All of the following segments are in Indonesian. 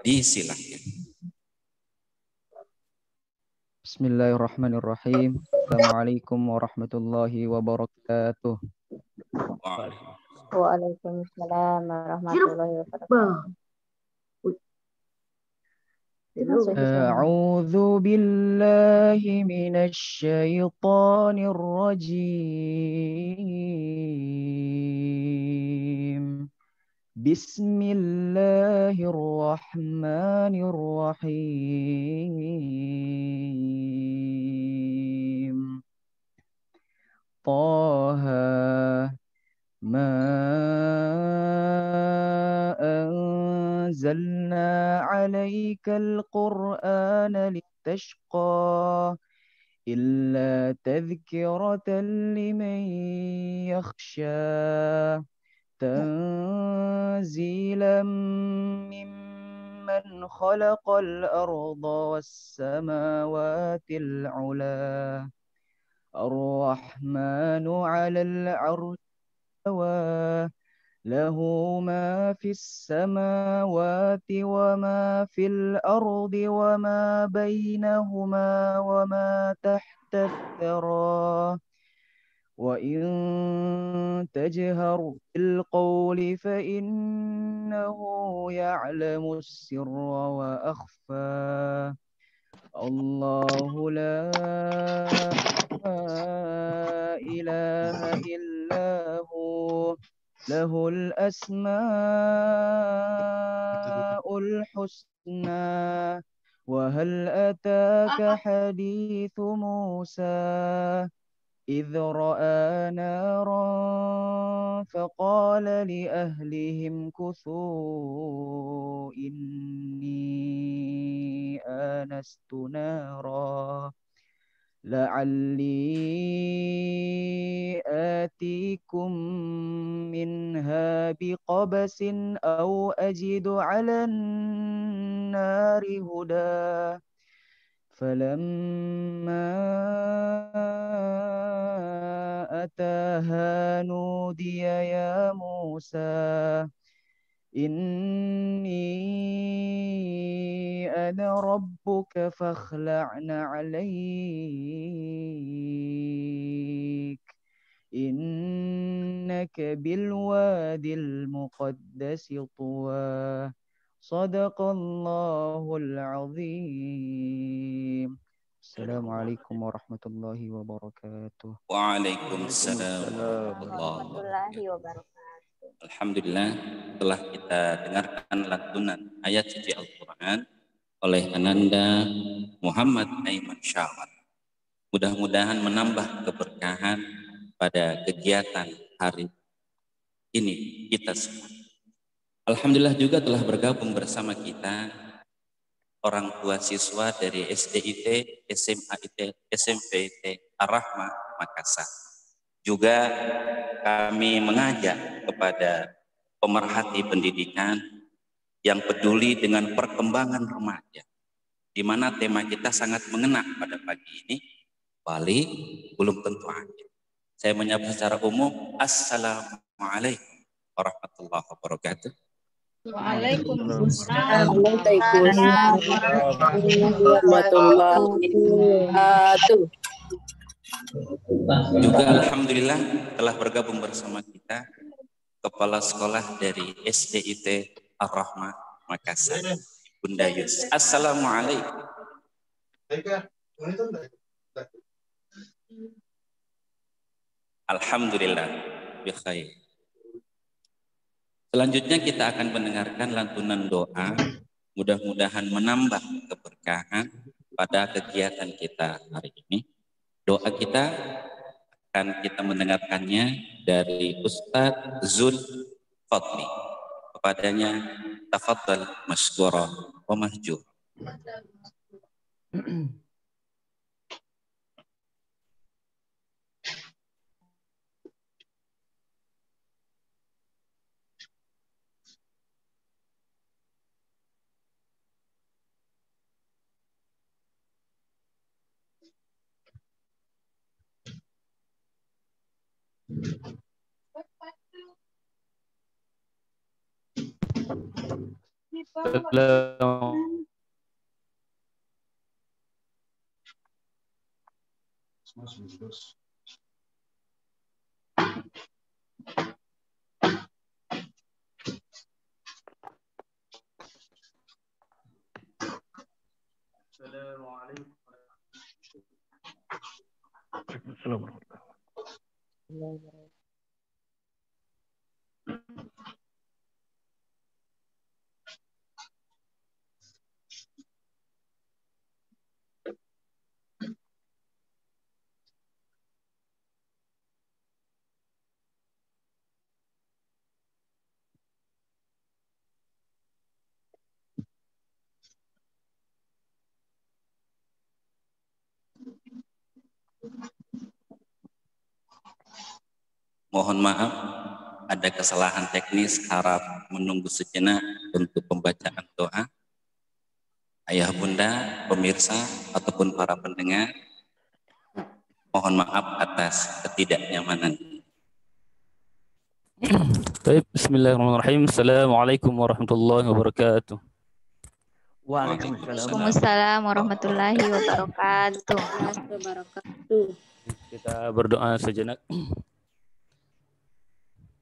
Disilahkan. Bismillahirrahmanirrahim. Assalamualaikum warahmatullahi wabarakatuh. Waalaikumsalam warahmatullahi wabarakatuh. A'udzu billahi minasy syaithanir rajim. Bismillahirrahmanirrahim. Taha ma anzalna 'alaikal qur'ana litashqa illa tadhkiratan liman yakhsha tanzilan mimman khalaqal arda was samawatil 'ula الرحمن على العرش استوى له ما في السماوات وما في الأرض وما بينهما وما تحت الثرى وإن تجهر بالقول فإنه يعلم السر وأخفى الله لا إله إلا هو له الأسماء الحسنى وهل أتاك حديث موسى إذ رأى نارا فقال لأهلهم كثوا إني آنست نارا لعلي آتيكم منها بقبس أو أجد على النار هدى فلما أتاها نودي يا موسى إني أنا ربك فاخلع عليك إنك بالوادي المقدس طوى صدق الله العظيم. Assalamualaikum warahmatullahi wabarakatuh. Waalaikumsalam Warahmatullahi wabarakatuh. Alhamdulillah, telah kita dengarkan lantunan ayat suci Al-Quran oleh Ananda Muhammad Aiman Syawat. Mudah-mudahan menambah keberkahan pada kegiatan hari ini kita semua. Alhamdulillah juga telah bergabung bersama kita orang tua siswa dari SDIT, SMAIT, SMPIT Ar-Rahmah Makassar. Juga kami mengajak kepada pemerhati pendidikan yang peduli dengan perkembangan remaja, di mana tema kita sangat mengena pada pagi ini. Bali belum tentu akhir. Saya menyapa secara umum, Assalamualaikum warahmatullahi wabarakatuh. Waalaikumsalam warahmatullahi wabarakatuh. Juga alhamdulillah telah bergabung bersama kita Kepala Sekolah dari SDIT Ar-Rahmah Makassar, Bunda Yus. Assalamualaikum. Alhamdulillah bikhair. Selanjutnya kita akan mendengarkan lantunan doa, mudah-mudahan menambah keberkahan pada kegiatan kita hari ini. Doa kita akan kita mendengarkannya dari Ustadz Zul Fadli. Kepadanya tafadhal masykurah wa mahjur. Mohon maaf, ada kesalahan teknis, harap menunggu sejenak untuk pembacaan doa. Ayah bunda, pemirsa, ataupun para pendengar, mohon maaf atas ketidaknyamanan. Baik, bismillahirrahmanirrahim. Assalamualaikum warahmatullahi wabarakatuh. Waalaikumsalam warahmatullahi wabarakatuh. Kita berdoa sejenak.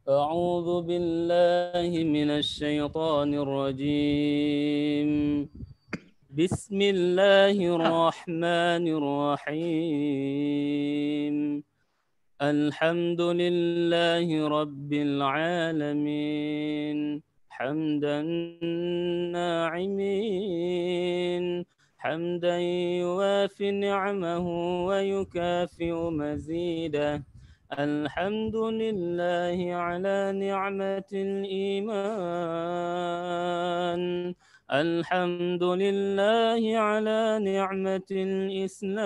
A'udzu billahi minasy syaithanir rajim. Bismillahirrahmanirrahim. Alhamdulillahi rabbil alamin. Hamdan na'imin. حمدا يوافي نعمه ويكافئ مزيده الحمد لله على نعمة الإيمان الحمد لله على نعمة الإسلام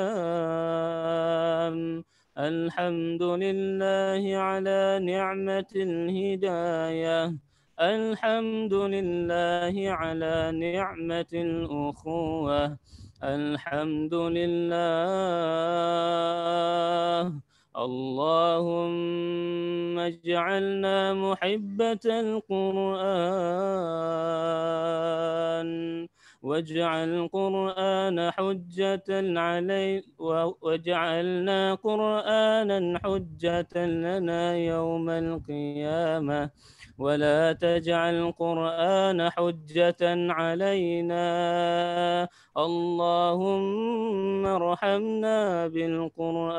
الحمد لله على نعمة الهداية الحمد لله على نعمة الأخوة الحمد لله اللهم اجعلنا محبة القرآن واجعل القرآن حجة علينا واجعلنا قرآنا حجة لنا يوم القيامة ولا تجعل القرآن حجة علينا اللهم ارحمنا بالقرآن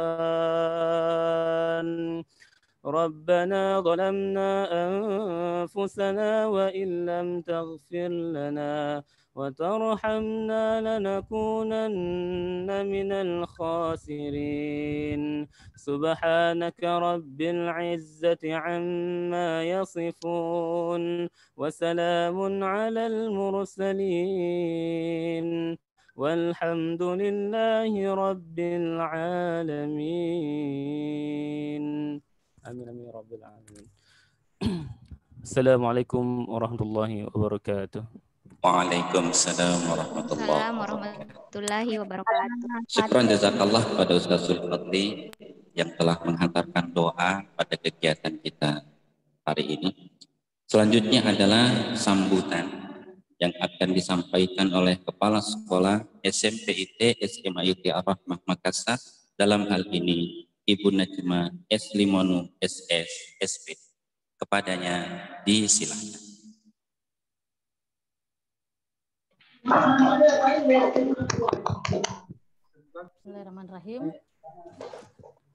ربنا ظلمنا أنفسنا وإن لم تغفر لنا وترحمنا لنكونن من الخاسرين سبحانك رب العزة عما يصفون وسلام على المرسلين والحمد لله رب العالمين آمين آمين رب العالمين. Assalamualaikum warahmatullahi wabarakatuh. Waalaikumsalam warahmatullahi wabarakatuh. Syukran jazakallah kepada Ustaz Zulfadli yang telah menghantarkan doa pada kegiatan kita hari ini. Selanjutnya adalah sambutan yang akan disampaikan oleh Kepala Sekolah SMPIT SMAIT Ar-Rahmah Makassar, dalam hal ini Ibu Najma S. Limonu SS SP. Kepadanya disilakan. Bismillahirrahmanirrahim.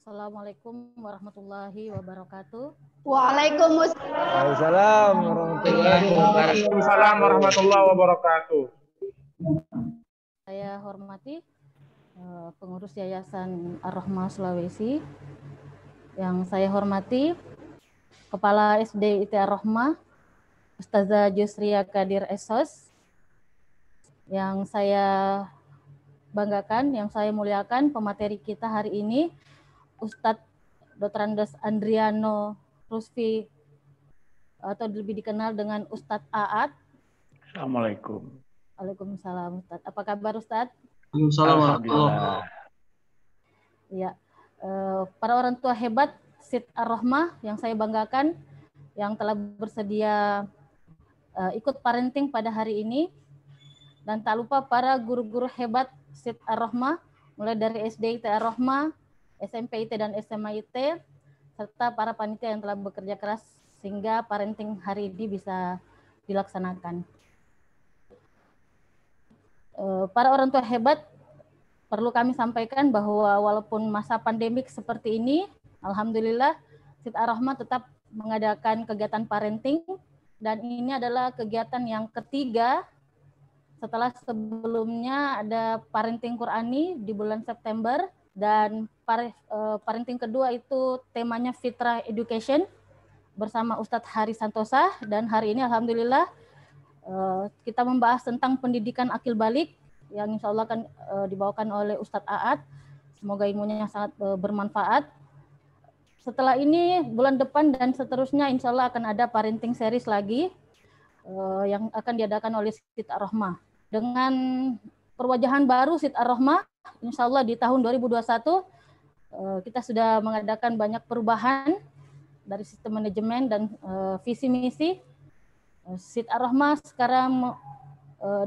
Assalamualaikum warahmatullahi wabarakatuh. Waalaikumsalam warahmatullahi wabarakatuh. Saya hormati pengurus Yayasan Ar-Rahmah Sulawesi. Yang saya hormati Kepala SD IT Ar-Rahmah Ustazah Jusria Kadir Esos. Yang saya banggakan, yang saya muliakan pemateri kita hari ini Ustadz Dr. Andes Andriano Rusfi atau lebih dikenal dengan Ustadz Aat. Assalamualaikum. Waalaikumsalam Ustadz. Apa kabar Ustadz? Alhamdulillah. Ya, para orang tua hebat SIT Ar-Rahmah yang saya banggakan, yang telah bersedia ikut parenting pada hari ini. Dan tak lupa para guru-guru hebat Syed Ar-Rahmah, mulai dari SD IT Ar-Rahmah, SMP IT dan SMA IT, serta para panitia yang telah bekerja keras sehingga parenting hari ini bisa dilaksanakan. Para orang tua hebat, perlu kami sampaikan bahwa walaupun masa pandemik seperti ini, alhamdulillah Syed Ar-Rahmah tetap mengadakan kegiatan parenting, dan ini adalah kegiatan yang ketiga setelah sebelumnya ada parenting Qurani di bulan September, dan parenting kedua itu temanya Fitrah Education bersama Ustadz Hari Santosa, dan hari ini alhamdulillah kita membahas tentang pendidikan akil balik yang insya Allah akan dibawakan oleh Ustadz Aad. Semoga ilmunya sangat bermanfaat. Setelah ini bulan depan dan seterusnya insya Allah akan ada parenting series lagi yang akan diadakan oleh Syed Ar-Rahmah. Dengan perwajahan baru Syed Ar-Rahmah, insya Allah di tahun 2021 kita sudah mengadakan banyak perubahan dari sistem manajemen dan visi misi. Syed Ar-Rahmah sekarang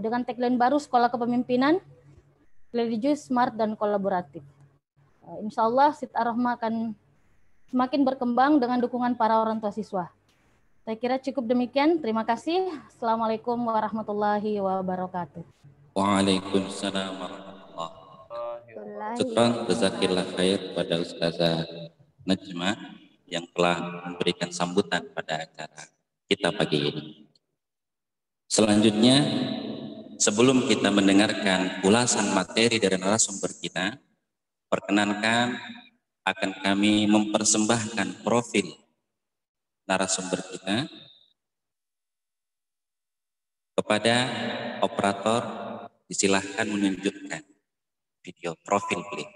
dengan tagline baru Sekolah Kepemimpinan, religius, smart, dan kolaboratif. Insya Allah Syed Ar-Rahmah akan semakin berkembang dengan dukungan para orang tua siswa. Saya kira cukup demikian. Terima kasih. Assalamualaikum warahmatullahi wabarakatuh. Waalaikumsalam warahmatullahi wabarakatuh. Syukran jazakillah khair pada Ustazah Najma yang telah memberikan sambutan pada acara kita pagi ini. Selanjutnya, sebelum kita mendengarkan ulasan materi dari narasumber kita, perkenankan akan kami mempersembahkan profil narasumber kita kepada operator. Disilahkan menunjukkan video profil beliau.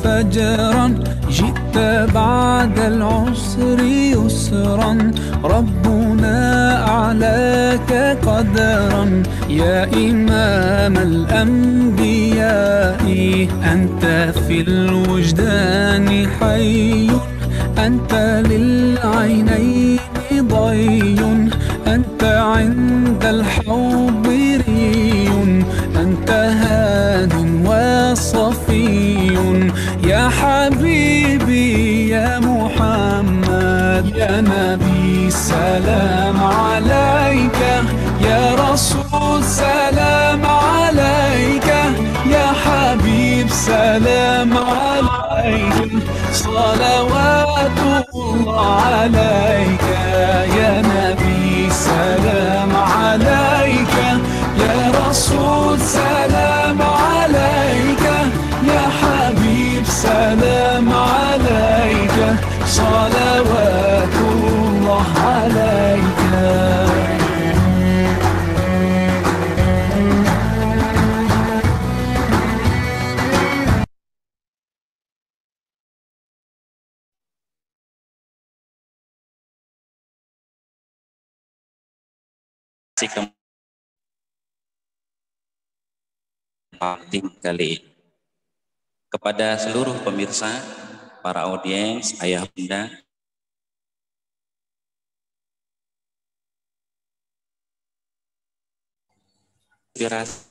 فجرا جئت بعد العسر يسرا ربنا أعلاك قدرا يا إمام الأنبياء أنت في الوجدان حي أنت للعينين ضي أنت عند الحوض ري أنت هاد وصفي يا حبيبي يا محمد يا نبي سلام عليك يا رسول سلام عليك يا حبيب سلام عليك صلوات الله عليك يا نبي سلام عليك يا رسول سلام عليك يا حبيب سلام عليك صلوات الله عليك. Kali ini kepada seluruh pemirsa, para audiens, ayah bunda, inspirasi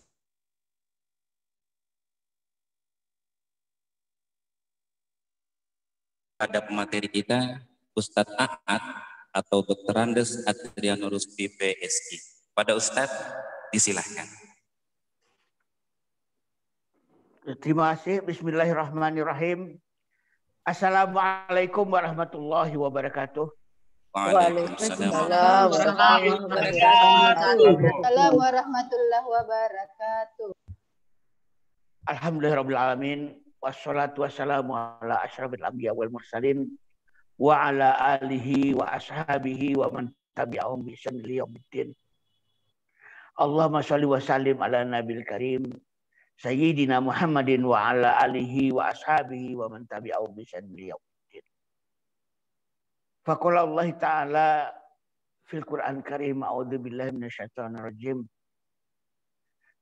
pada pemateri kita, Ustadz Ahmad atau Dr. Andes Adrianus BPSI. Pada Ustadz, disilahkan. Terima kasih. Bismillahirrahmanirrahim. Assalamualaikum warahmatullahi wabarakatuh. Waalaikumsalam. Waalaikumsalam warahmatullahi wabarakatuh. Alhamdulillahirrahmanirrahim. Wassalatu wassalamu ala asyrafil anbiya wal mursalin wa ala alihi wa ashabihi wa man tabi'ahum bi ihsan ila yaumiddin. Allahumma shalli wa sallim ala nabil karim Sayyidina Muhammadin wa ala alihi wa ashabihi wa man tabi'ahum bi ihsan ila yaumiddin. Faqala Allah Ta'ala fil Qur'an Karim, a'udzu billahi minasyaitonir rajim.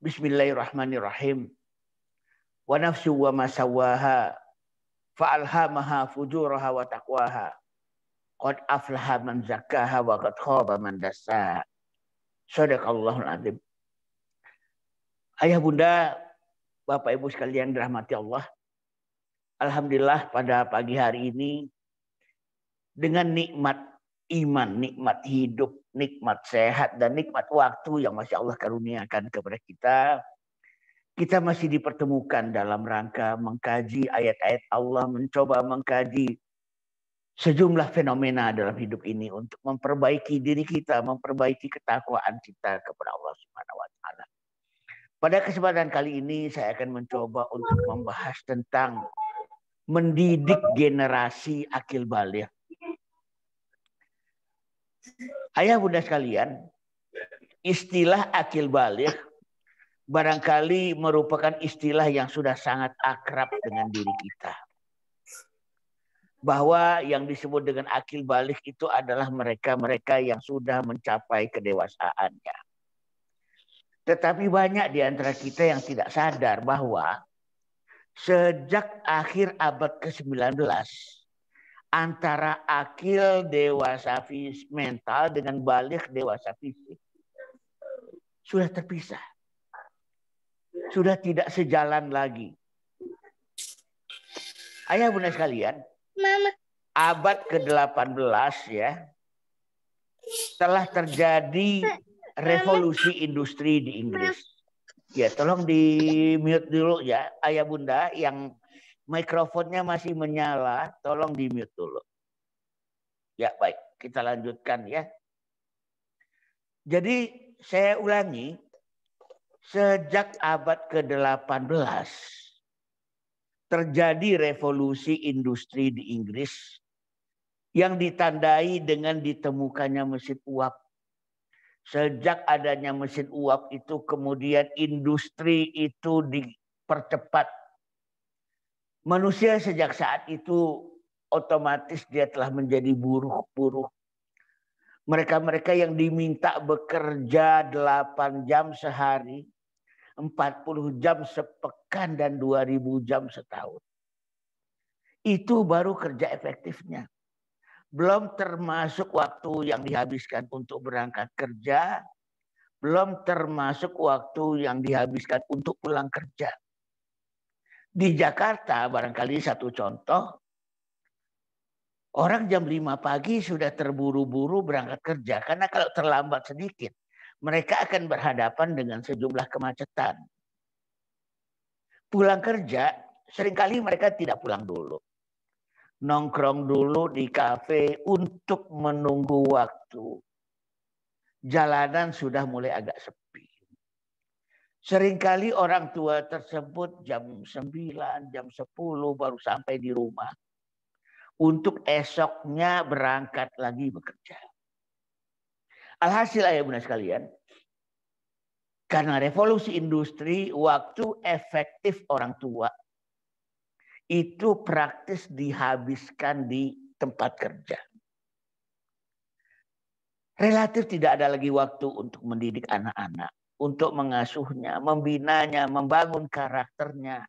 Bismillahirrahmanirrahim. Wa nafsu wa ma sawwaha fa'alhamaha fujuraha wa taqwaha. Qad aflaha man zakkaha wa qad khaba man dassaha. Shadaqallahul azim. Ayah bunda, Bapak Ibu sekalian dirahmati Allah. Alhamdulillah pada pagi hari ini dengan nikmat iman, nikmat hidup, nikmat sehat, dan nikmat waktu yang masih Allah karuniakan kepada kita masih dipertemukan dalam rangka mengkaji ayat-ayat Allah, mencoba mengkaji sejumlah fenomena dalam hidup ini untuk memperbaiki diri kita, memperbaiki ketakwaan kita kepada Allah Subhanahu wa Ta'ala. Pada kesempatan kali ini saya akan mencoba untuk membahas tentang mendidik generasi akil baligh. Ayah bunda sekalian, istilah akil baligh barangkali merupakan istilah yang sudah sangat akrab dengan diri kita. Bahwa yang disebut dengan akil baligh itu adalah mereka-mereka yang sudah mencapai kedewasaannya. Tetapi banyak di antara kita yang tidak sadar bahwa sejak akhir abad ke-19 antara akil dewasa mental dengan baligh dewasa fisik sudah terpisah. Sudah tidak sejalan lagi. Ayah bunda sekalian, abad ke-18 ya, telah terjadi revolusi industri di Inggris. Ya, tolong di mute dulu ya, ayah bunda yang mikrofonnya masih menyala, tolong di mute dulu. Ya, baik, kita lanjutkan ya. Jadi saya ulangi, sejak abad ke-18 terjadi revolusi industri di Inggris yang ditandai dengan ditemukannya mesin uap. Sejak adanya mesin uap itu kemudian industri itu dipercepat. Manusia sejak saat itu otomatis dia telah menjadi buruh-buruh. Mereka-mereka yang diminta bekerja 8 jam sehari, 40 jam sepekan, dan 2000 jam setahun. Itu baru kerja efektifnya. Belum termasuk waktu yang dihabiskan untuk berangkat kerja. Belum termasuk waktu yang dihabiskan untuk pulang kerja. Di Jakarta barangkali satu contoh. Orang jam 5 pagi sudah terburu-buru berangkat kerja. Karena kalau terlambat sedikit, mereka akan berhadapan dengan sejumlah kemacetan. Pulang kerja, seringkali mereka tidak pulang dulu. Nongkrong dulu di kafe untuk menunggu waktu. Jalanan sudah mulai agak sepi. Seringkali orang tua tersebut jam 9, jam 10 baru sampai di rumah. Untuk esoknya berangkat lagi bekerja. Alhasil ayah bunda sekalian, karena revolusi industri, waktu efektif orang tua itu praktis dihabiskan di tempat kerja. Relatif tidak ada lagi waktu untuk mendidik anak-anak, untuk mengasuhnya, membinanya, membangun karakternya,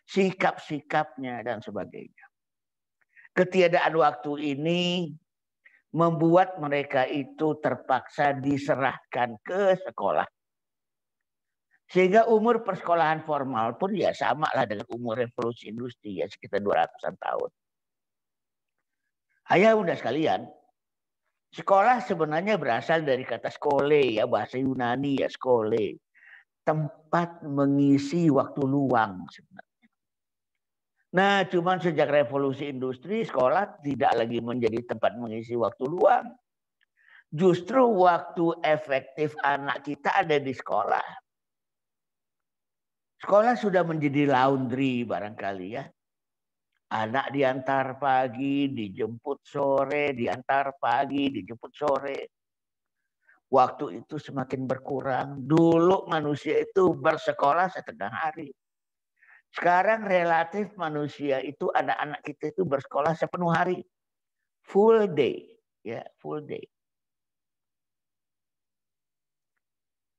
sikap-sikapnya, dan sebagainya. Ketiadaan waktu ini membuat mereka itu terpaksa diserahkan ke sekolah. Sehingga umur persekolahan formal pun ya sama lah dengan umur revolusi industri, ya sekitar 200-an tahun. Ayah bunda sekalian, sekolah sebenarnya berasal dari kata skole, ya bahasa Yunani ya skole. Tempat mengisi waktu luang sebenarnya. Nah, cuman sejak revolusi industri, sekolah tidak lagi menjadi tempat mengisi waktu luang. Justru waktu efektif anak kita ada di sekolah. Sekolah sudah menjadi laundry barangkali ya. Anak diantar pagi, dijemput sore, diantar pagi, dijemput sore. Waktu itu semakin berkurang. Dulu manusia itu bersekolah setengah hari. Sekarang relatif manusia itu, anak-anak kita itu bersekolah sepenuh hari. Full day. Ya, full day.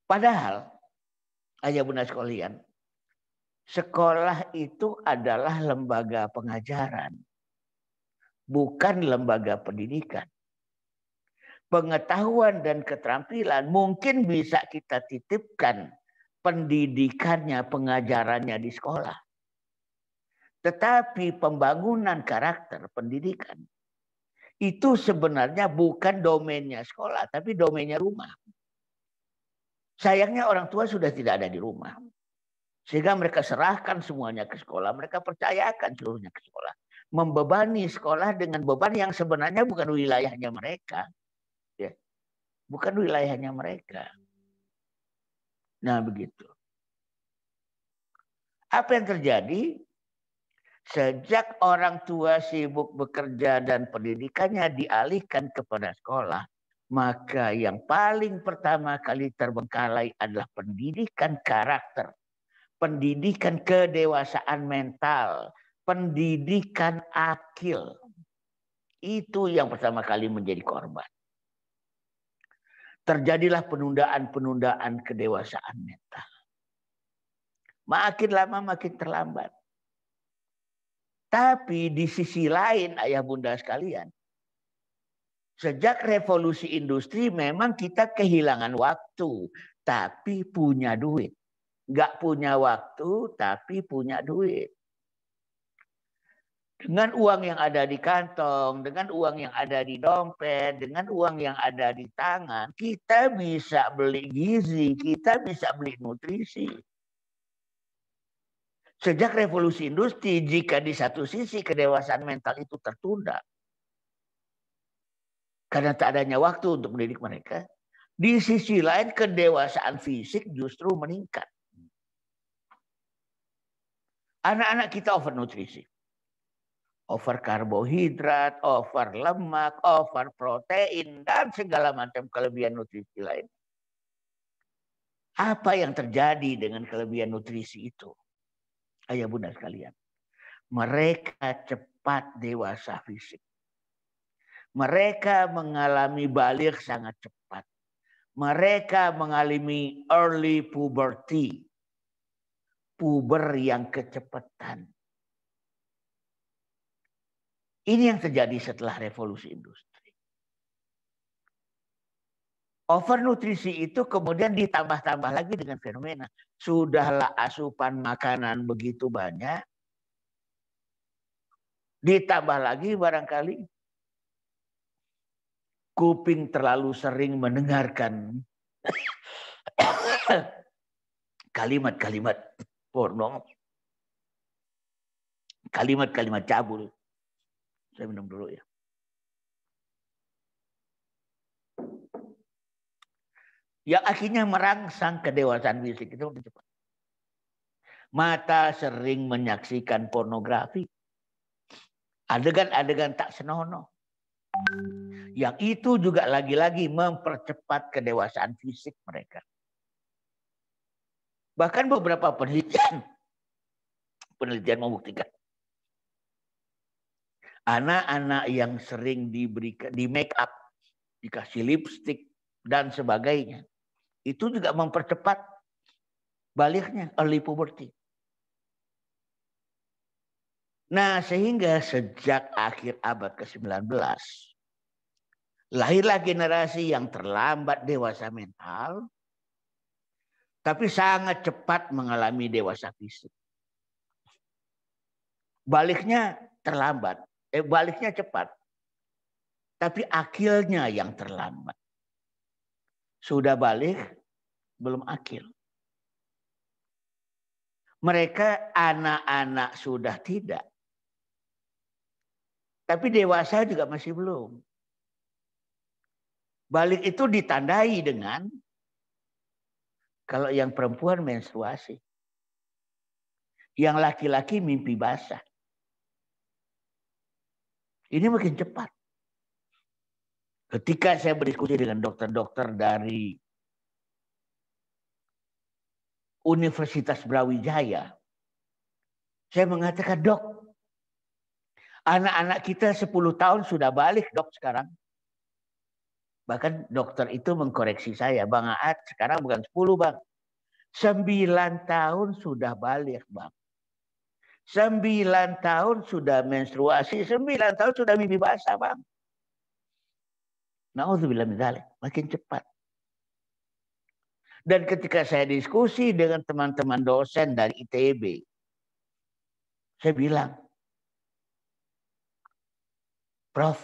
Padahal, ayah bunda sekalian, sekolah itu adalah lembaga pengajaran. Bukan lembaga pendidikan. Pengetahuan dan keterampilan mungkin bisa kita titipkan pendidikannya, pengajarannya di sekolah. Tetapi pembangunan karakter pendidikan itu sebenarnya bukan domainnya sekolah, tapi domainnya rumah. Sayangnya orang tua sudah tidak ada di rumah. Sehingga mereka serahkan semuanya ke sekolah, mereka percayakan seluruhnya ke sekolah. Membebani sekolah dengan beban yang sebenarnya bukan wilayahnya mereka. Ya. Bukan wilayahnya mereka. Nah begitu. Apa yang terjadi? Sejak orang tua sibuk bekerja dan pendidikannya dialihkan kepada sekolah, maka yang paling pertama kali terbengkalai adalah pendidikan karakter, pendidikan kedewasaan mental, pendidikan akil. Itu yang pertama kali menjadi korban. Terjadilah penundaan-penundaan kedewasaan mental. Makin lama makin terlambat. Tapi di sisi lain ayah bunda sekalian, sejak revolusi industri memang kita kehilangan waktu, tapi punya duit. Nggak punya waktu, tapi punya duit. Dengan uang yang ada di kantong, dengan uang yang ada di dompet, dengan uang yang ada di tangan, kita bisa beli gizi, kita bisa beli nutrisi. Sejak revolusi industri, jika di satu sisi kedewasaan mental itu tertunda, karena tak adanya waktu untuk mendidik mereka, di sisi lain kedewasaan fisik justru meningkat. Anak-anak kita overnutrisi. Over karbohidrat, over lemak, over protein, dan segala macam kelebihan nutrisi lain. Apa yang terjadi dengan kelebihan nutrisi itu? Ayah bunda sekalian. Mereka cepat dewasa fisik. Mereka mengalami balik sangat cepat. Mereka mengalami early puberty. Puber yang kecepatan. Ini yang terjadi setelah revolusi industri. Overnutrisi itu kemudian ditambah-tambah lagi dengan fenomena. Sudahlah asupan makanan begitu banyak. Ditambah lagi barangkali kuping terlalu sering mendengarkan kalimat-kalimat porno. Kalimat-kalimat cabul. Saya minum dulu ya. Yang akhirnya merangsang kedewasaan fisik itu lebih cepat. Mata sering menyaksikan pornografi. Adegan-adegan tak senonoh. Yang itu juga lagi-lagi mempercepat kedewasaan fisik mereka. Bahkan beberapa penelitian membuktikan anak-anak yang sering diberikan di make up, dikasih lipstick dan sebagainya, itu juga mempercepat baliknya early puberty. Nah, sehingga sejak akhir abad ke-19 lahirlah generasi yang terlambat dewasa mental, Tapi sangat cepat mengalami dewasa fisik. Baliknya terlambat. Baliknya cepat. Tapi akilnya yang terlambat. Sudah balik, belum akil. Mereka anak-anak sudah tidak. Tapi dewasa juga masih belum. Balik itu ditandai dengan kalau yang perempuan menstruasi. Yang laki-laki mimpi basah. Ini makin cepat. Ketika saya berdiskusi dengan dokter-dokter dari Universitas Brawijaya, saya mengatakan, dok, anak-anak kita 10 tahun sudah balik, dok, sekarang. Bahkan dokter itu mengkoreksi saya, Bang Aat, sekarang bukan 10, Bang. 9 tahun sudah balik, Bang. 9 tahun sudah menstruasi, 9 tahun sudah mimpi basah, Bang. Na'udzubillah min dzalik, makin cepat. Dan ketika saya diskusi dengan teman-teman dosen dari ITB, saya bilang, Prof,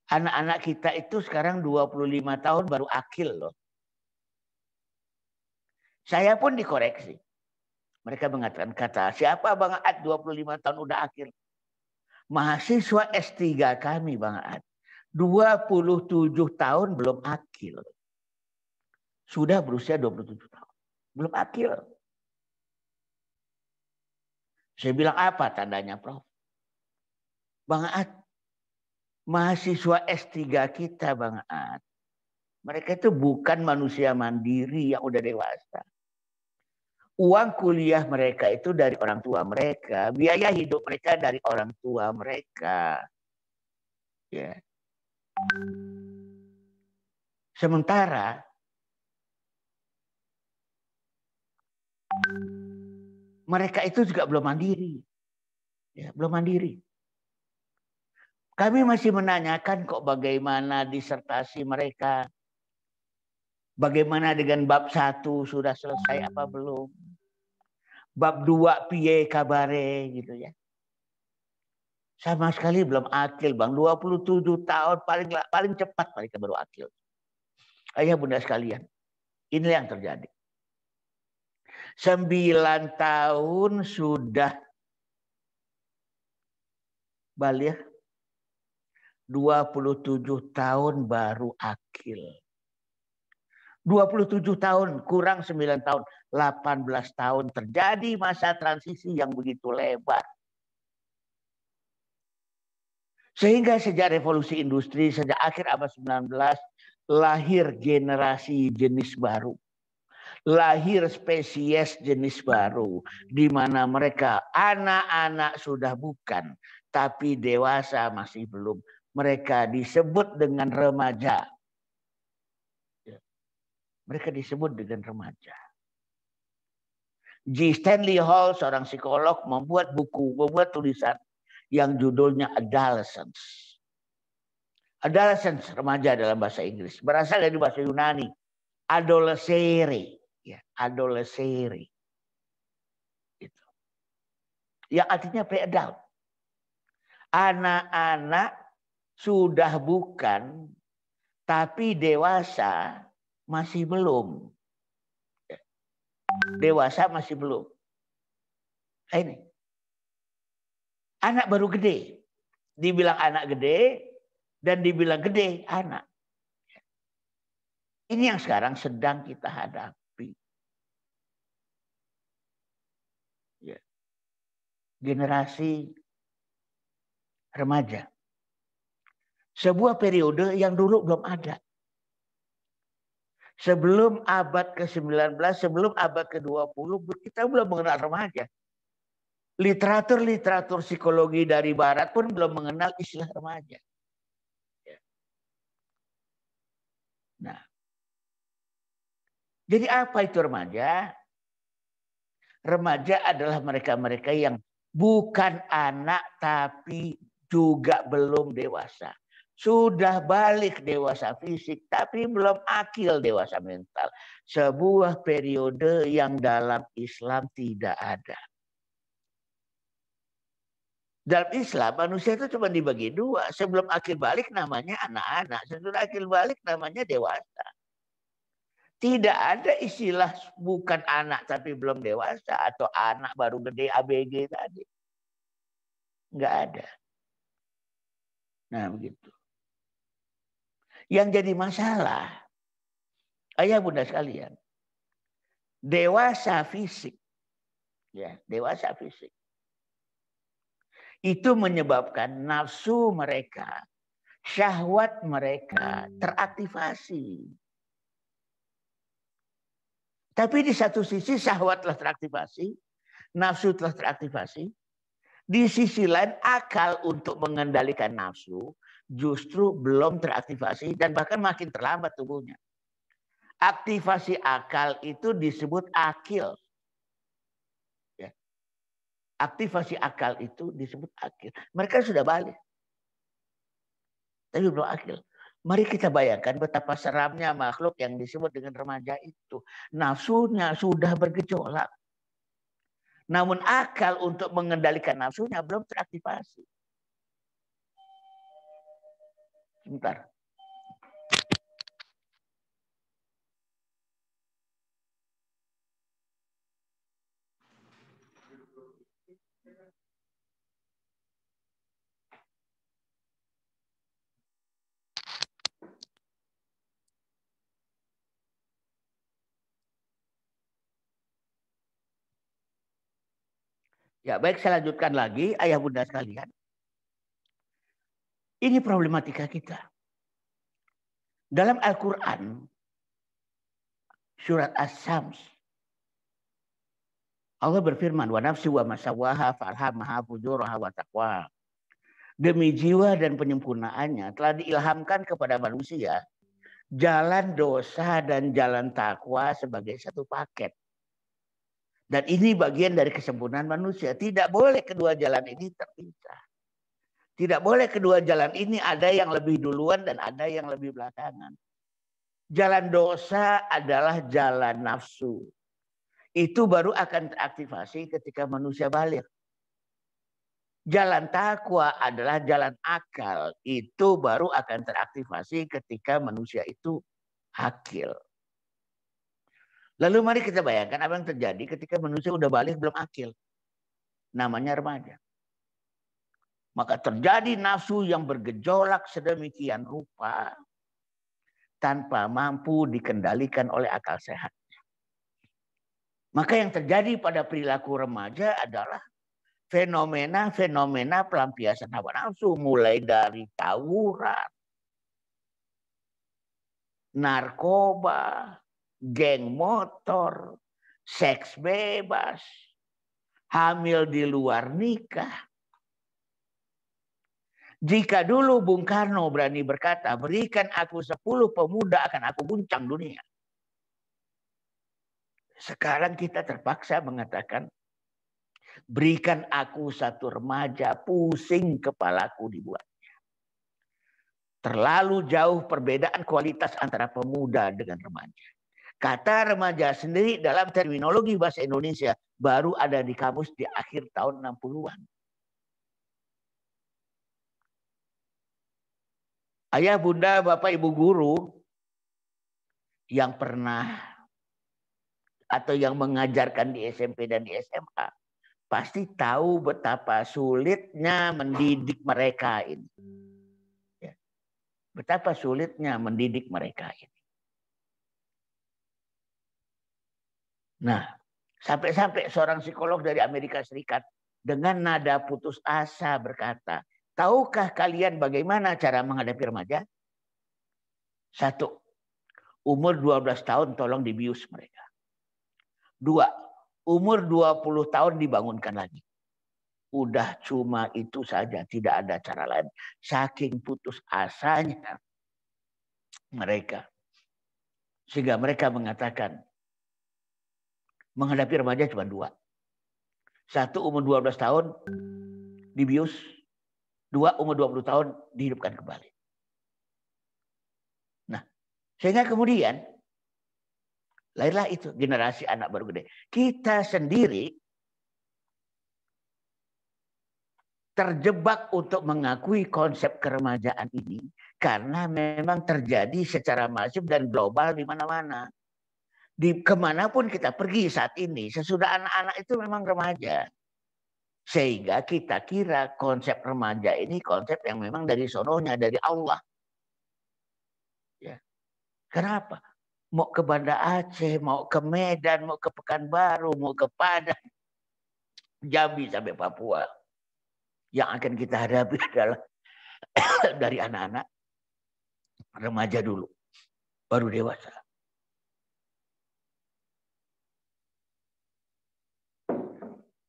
anak-anak kita itu sekarang 25 tahun baru akil loh. Saya pun dikoreksi. Mereka mengatakan, kata siapa Bang Aat 25 tahun udah akil? Mahasiswa S3 kami Bang Aat. 27 tahun belum akil. Sudah berusia 27 tahun. Belum akil. Saya bilang apa tandanya, Prof? Bang Aat, mahasiswa S3 kita, Bang Aat, mereka itu bukan manusia mandiri yang udah dewasa. Uang kuliah mereka itu dari orang tua mereka. Biaya hidup mereka dari orang tua mereka. Ya. Sementara mereka itu juga belum mandiri. Ya, belum mandiri. Kami masih menanyakan kok bagaimana disertasi mereka. Bagaimana dengan bab 1 sudah selesai apa belum? Bab 2 piye kabare gitu ya. Sama sekali belum akil, Bang. 27 tahun paling cepat mereka baru akil. Ayah bunda sekalian, inilah yang terjadi. 9 tahun sudah balik. 27 tahun baru akil. 27 tahun kurang 9 tahun. 18 tahun terjadi masa transisi yang begitu lebar. Sehingga sejak revolusi industri, sejak akhir abad 19, lahir generasi jenis baru. Lahir spesies jenis baru. Di mana mereka anak-anak sudah bukan. Tapi dewasa masih belum. Mereka disebut dengan remaja. Mereka disebut dengan remaja. G. Stanley Hall, seorang psikolog, membuat tulisan yang judulnya Adolescence. Adolescence, remaja dalam bahasa Inggris. Berasal dari bahasa Yunani. Adolescere. Ya, adolescere. Gitu. Yang artinya pre-adult. Anak-anak sudah bukan, tapi dewasa masih belum. Dewasa masih belum. Nah, ini. Anak baru gede. Dibilang anak gede dan dibilang gede anak. Ini yang sekarang sedang kita hadapi. Ya. Generasi remaja. Sebuah periode yang dulu belum ada. Sebelum abad ke-19, sebelum abad ke-20, kita belum mengenal remaja. Literatur psikologi dari barat pun belum mengenal istilah remaja. Nah, jadi apa itu remaja? Remaja adalah mereka-mereka yang bukan anak tapi juga belum dewasa. Sudah balik dewasa fisik, tapi belum akil dewasa mental. Sebuah periode yang dalam Islam tidak ada. Dalam Islam manusia itu cuma dibagi dua. Sebelum akil balik namanya anak-anak. Setelah akil balik namanya dewasa. Tidak ada istilah bukan anak tapi belum dewasa. Atau anak baru gede ABG tadi. Enggak ada. Nah begitu. Yang jadi masalah, ayah bunda sekalian, dewasa fisik, ya dewasa fisik, itu menyebabkan nafsu mereka, syahwat mereka teraktivasi. Tapi di satu sisi syahwat telah teraktivasi, nafsu telah teraktivasi. Di sisi lain akal untuk mengendalikan nafsu justru belum teraktivasi dan bahkan makin terlambat tubuhnya. Aktivasi akal itu disebut akil. Ya. Aktivasi akal itu disebut akil. Mereka sudah balik. Tapi belum akil. Mari kita bayangkan betapa seramnya makhluk yang disebut dengan remaja itu. Nafsunya sudah bergejolak. Namun akal untuk mengendalikan nafsunya belum teraktivasi. Sebentar. Ya, baik, saya lanjutkan lagi, ayah bunda sekalian. Ini problematika kita. Dalam Al-Quran, surat As-Sams, Allah berfirman, wa nafsi wa masawaha fa'alhamaha fujuraha wa taqwa. Demi jiwa dan penyempurnaannya telah diilhamkan kepada manusia jalan dosa dan jalan takwa sebagai satu paket. Dan ini bagian dari kesempurnaan manusia. Tidak boleh kedua jalan ini terpisah. Tidak boleh kedua jalan ini ada yang lebih duluan dan ada yang lebih belakangan. Jalan dosa adalah jalan nafsu. Itu baru akan teraktivasi ketika manusia balik. Jalan takwa adalah jalan akal. Itu baru akan teraktivasi ketika manusia itu akil. Lalu mari kita bayangkan apa yang terjadi ketika manusia udah balik belum akil. Namanya remaja. Maka terjadi nafsu yang bergejolak sedemikian rupa tanpa mampu dikendalikan oleh akal sehat. Maka yang terjadi pada perilaku remaja adalah fenomena-fenomena pelampiasan hawa nafsu. Mulai dari tawuran, narkoba, geng motor, seks bebas, hamil di luar nikah. Jika dulu Bung Karno berani berkata, berikan aku 10 pemuda akan aku guncang dunia. Sekarang kita terpaksa mengatakan, berikan aku 1 remaja, pusing kepalaku dibuatnya. Terlalu jauh perbedaan kualitas antara pemuda dengan remaja. Kata remaja sendiri dalam terminologi bahasa Indonesia baru ada di kamus di akhir tahun 60-an. Ayah, bunda, bapak, ibu guru yang pernah atau yang mengajarkan di SMP dan di SMA pasti tahu betapa sulitnya mendidik mereka ini. Ya. Betapa sulitnya mendidik mereka ini. Nah, sampai-sampai seorang psikolog dari Amerika Serikat dengan nada putus asa berkata, tahukah kalian bagaimana cara menghadapi remaja? 1, umur 12 tahun tolong dibius mereka. 2, umur 20 tahun dibangunkan lagi. Udah cuma itu saja, tidak ada cara lain. Saking putus asanya mereka. Sehingga mereka mengatakan, menghadapi remaja cuma 2. 1, umur 12 tahun dibius. 2, umur 20 tahun dihidupkan kembali. Sehingga kemudian lahirlah itu generasi anak baru gede. Kita sendiri terjebak untuk mengakui konsep keremajaan ini karena memang terjadi secara masif dan global di mana-mana. Di kemanapun kita pergi saat ini, sesudah anak-anak itu memang remaja. Sehingga kita kira konsep remaja ini konsep yang memang dari sononya, dari Allah. Ya. Kenapa? Mau ke Banda Aceh, mau ke Medan, mau ke Pekanbaru, mau ke Padang, Jambi sampai Papua. Yang akan kita hadapi adalah dari anak-anak, remaja dulu, baru dewasa.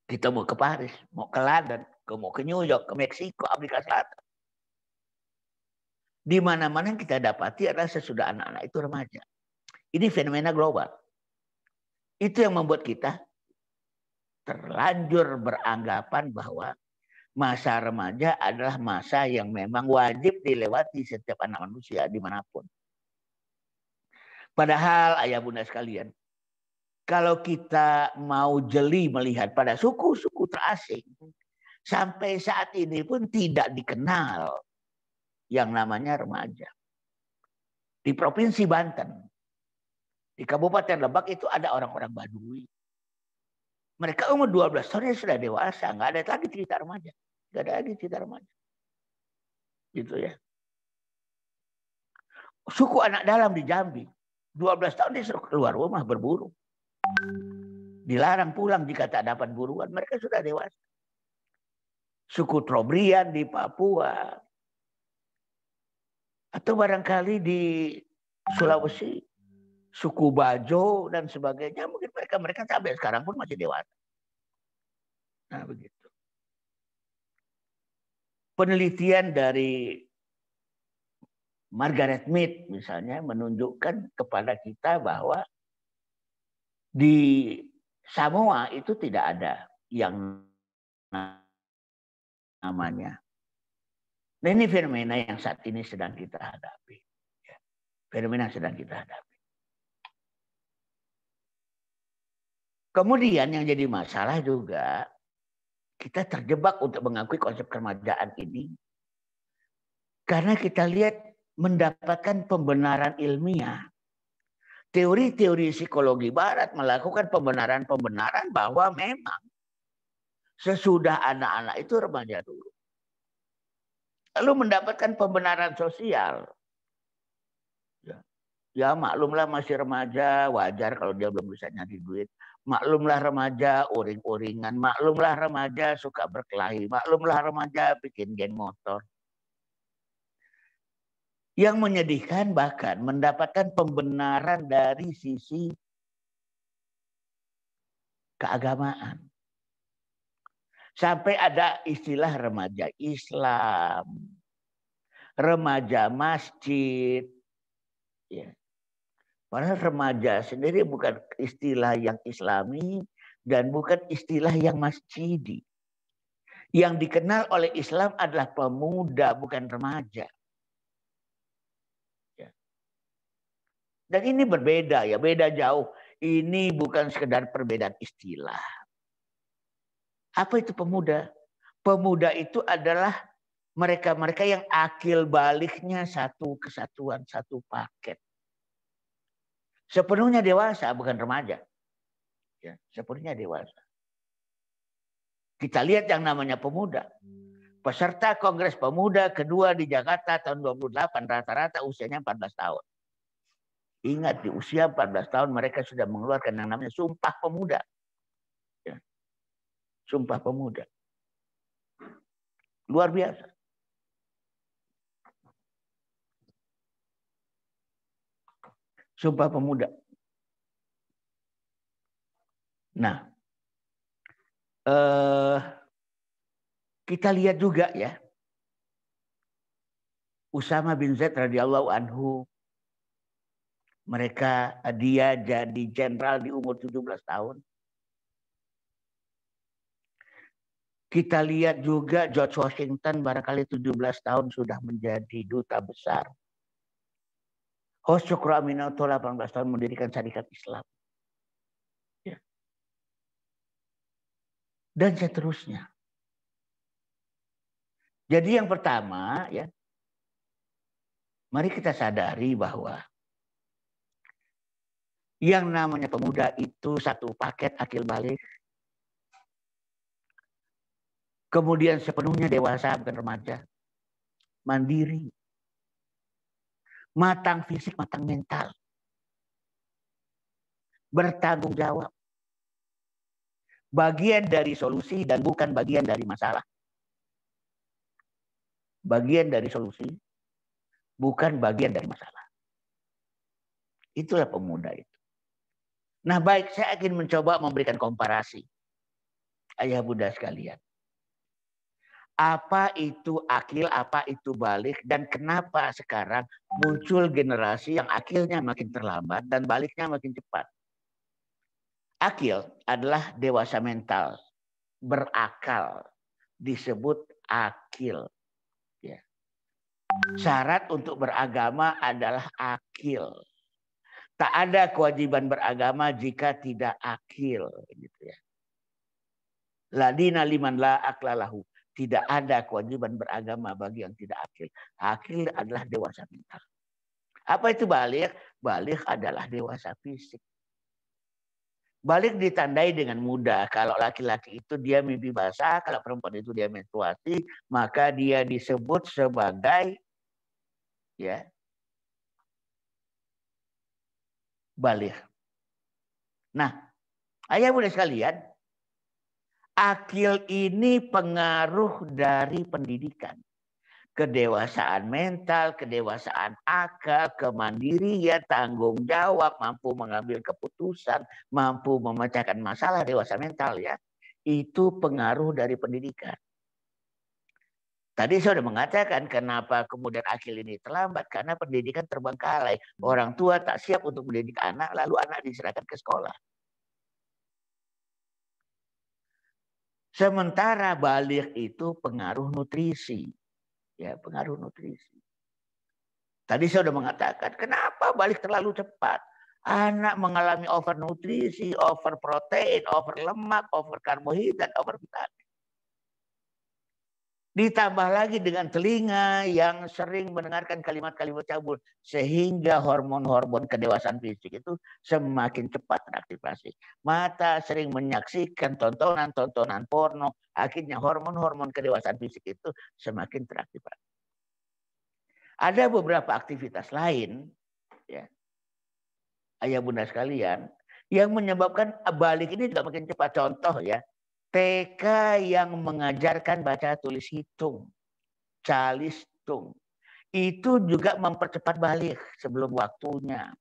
Kita mau ke Paris, mau ke London, mau ke New York, ke Meksiko, Amerika Selatan. Di mana-mana yang kita dapati adalah sesudah anak-anak itu remaja. Ini fenomena global. Itu yang membuat kita terlanjur beranggapan bahwa masa remaja adalah masa yang memang wajib dilewati setiap anak manusia dimanapun. Padahal ayah bunda sekalian, kalau kita mau jeli melihat pada suku-suku terasing, sampai saat ini pun tidak dikenal yang namanya remaja. Di Provinsi Banten, di Kabupaten Lebak itu ada orang-orang Baduy. Mereka umur 12 tahun sudah dewasa, nggak ada lagi cerita remaja. Nggak ada lagi cerita remaja. Gitu ya. Suku anak dalam di Jambi, 12 tahun dia suruh keluar rumah berburu. Dilarang pulang jika tak dapat buruan, mereka sudah dewasa. Suku Trobrian di Papua, atau barangkali di Sulawesi, suku Bajo dan sebagainya, mungkin mereka sampai sekarang pun masih dewasa. Nah begitu. Penelitian dari Margaret Mead misalnya menunjukkan kepada kita bahwa di Samoa itu tidak ada yang namanya. Nah ini fenomena yang saat ini sedang kita hadapi. Fenomena yang sedang kita hadapi. Kemudian yang jadi masalah juga, kita terjebak untuk mengakui konsep keremajaan ini. Karena kita lihat mendapatkan pembenaran ilmiah. Teori-teori psikologi barat melakukan pembenaran-pembenaran bahwa memang sesudah anak-anak itu remaja dulu. Lalu mendapatkan pembenaran sosial. Ya maklumlah masih remaja, wajar kalau dia belum bisa nyari duit. Maklumlah remaja uring-uringan, maklumlah remaja suka berkelahi, maklumlah remaja bikin geng motor. Yang menyedihkan bahkan mendapatkan pembenaran dari sisi keagamaan. Sampai ada istilah remaja Islam, remaja masjid. Ya. Padahal remaja sendiri bukan istilah yang islami dan bukan istilah yang masjidi. Yang dikenal oleh Islam adalah pemuda, bukan remaja. Ya. Dan ini berbeda ya, beda jauh. Ini bukan sekedar perbedaan istilah. Apa itu pemuda? Pemuda itu adalah mereka-mereka yang akil baliknya satu kesatuan, satu paket. Sepenuhnya dewasa, bukan remaja. Ya, sepenuhnya dewasa. Kita lihat yang namanya pemuda. Peserta Kongres Pemuda kedua di Jakarta tahun 28, rata-rata usianya 14 tahun. Ingat, di usia 14 tahun mereka sudah mengeluarkan yang namanya Sumpah Pemuda. Ya. Sumpah Pemuda. Luar biasa. Sumpah Pemuda. Nah, kita lihat juga ya, Usama bin Zaid radhiyallahu anhu, dia jadi jenderal di umur 17 tahun. Kita lihat juga George Washington barangkali 17 tahun sudah menjadi duta besar. Host Syukro Aminoto 18 tahun mendirikan syarikat Islam. Ya. Dan seterusnya. Jadi yang pertama ya, mari kita sadari bahwa yang namanya pemuda itu satu paket akil balik. Kemudian sepenuhnya dewasa, bukan remaja. Mandiri. Matang fisik, matang mental. Bertanggung jawab. Bagian dari solusi dan bukan bagian dari masalah. Bagian dari solusi, bukan bagian dari masalah. Itulah pemuda itu. Nah baik, saya ingin mencoba memberikan komparasi. Ayah bunda sekalian. Apa itu akil, apa itu balik, dan kenapa sekarang muncul generasi yang akilnya makin terlambat dan baliknya makin cepat. Akil adalah dewasa mental, berakal, disebut akil. Ya. Syarat untuk beragama adalah akil. Tak ada kewajiban beragama jika tidak akil. Gitu ya. La dina liman la aklalahu. Tidak ada kewajiban beragama bagi yang tidak akil. Akil adalah dewasa mental. Apa itu balik? Balik adalah dewasa fisik. Balik ditandai dengan mudah. Kalau laki-laki itu dia mimpi basah, kalau perempuan itu dia menstruasi, maka dia disebut sebagai ya balik. Nah, ayah bunda sekalian, akil ini pengaruh dari pendidikan. Kedewasaan mental, kedewasaan akal, kemandirian, tanggung jawab, mampu mengambil keputusan, mampu memecahkan masalah dewasa mental ya. Itu pengaruh dari pendidikan. Tadi saya sudah mengatakan kenapa kemudian akil ini terlambat. Karena pendidikan terbengkalai. Orang tua tak siap untuk mendidik anak, lalu anak diserahkan ke sekolah. Sementara balik itu pengaruh nutrisi. Ya, pengaruh nutrisi. Tadi saya sudah mengatakan, kenapa balik terlalu cepat? Anak mengalami overnutrisi, overprotein, overlemak, overkarbohidrat, overvitamin. Ditambah lagi dengan telinga yang sering mendengarkan kalimat-kalimat cabul. Sehingga hormon-hormon kedewasaan fisik itu semakin cepat teraktivasi. Mata sering menyaksikan tontonan-tontonan porno. Akhirnya hormon-hormon kedewasaan fisik itu semakin teraktivasi. Ada beberapa aktivitas lain, ya, ayah bunda sekalian, yang menyebabkan balik ini juga makin cepat. Contoh ya, TK yang mengajarkan baca tulis hitung, calistung, itu juga mempercepat balik sebelum waktunya.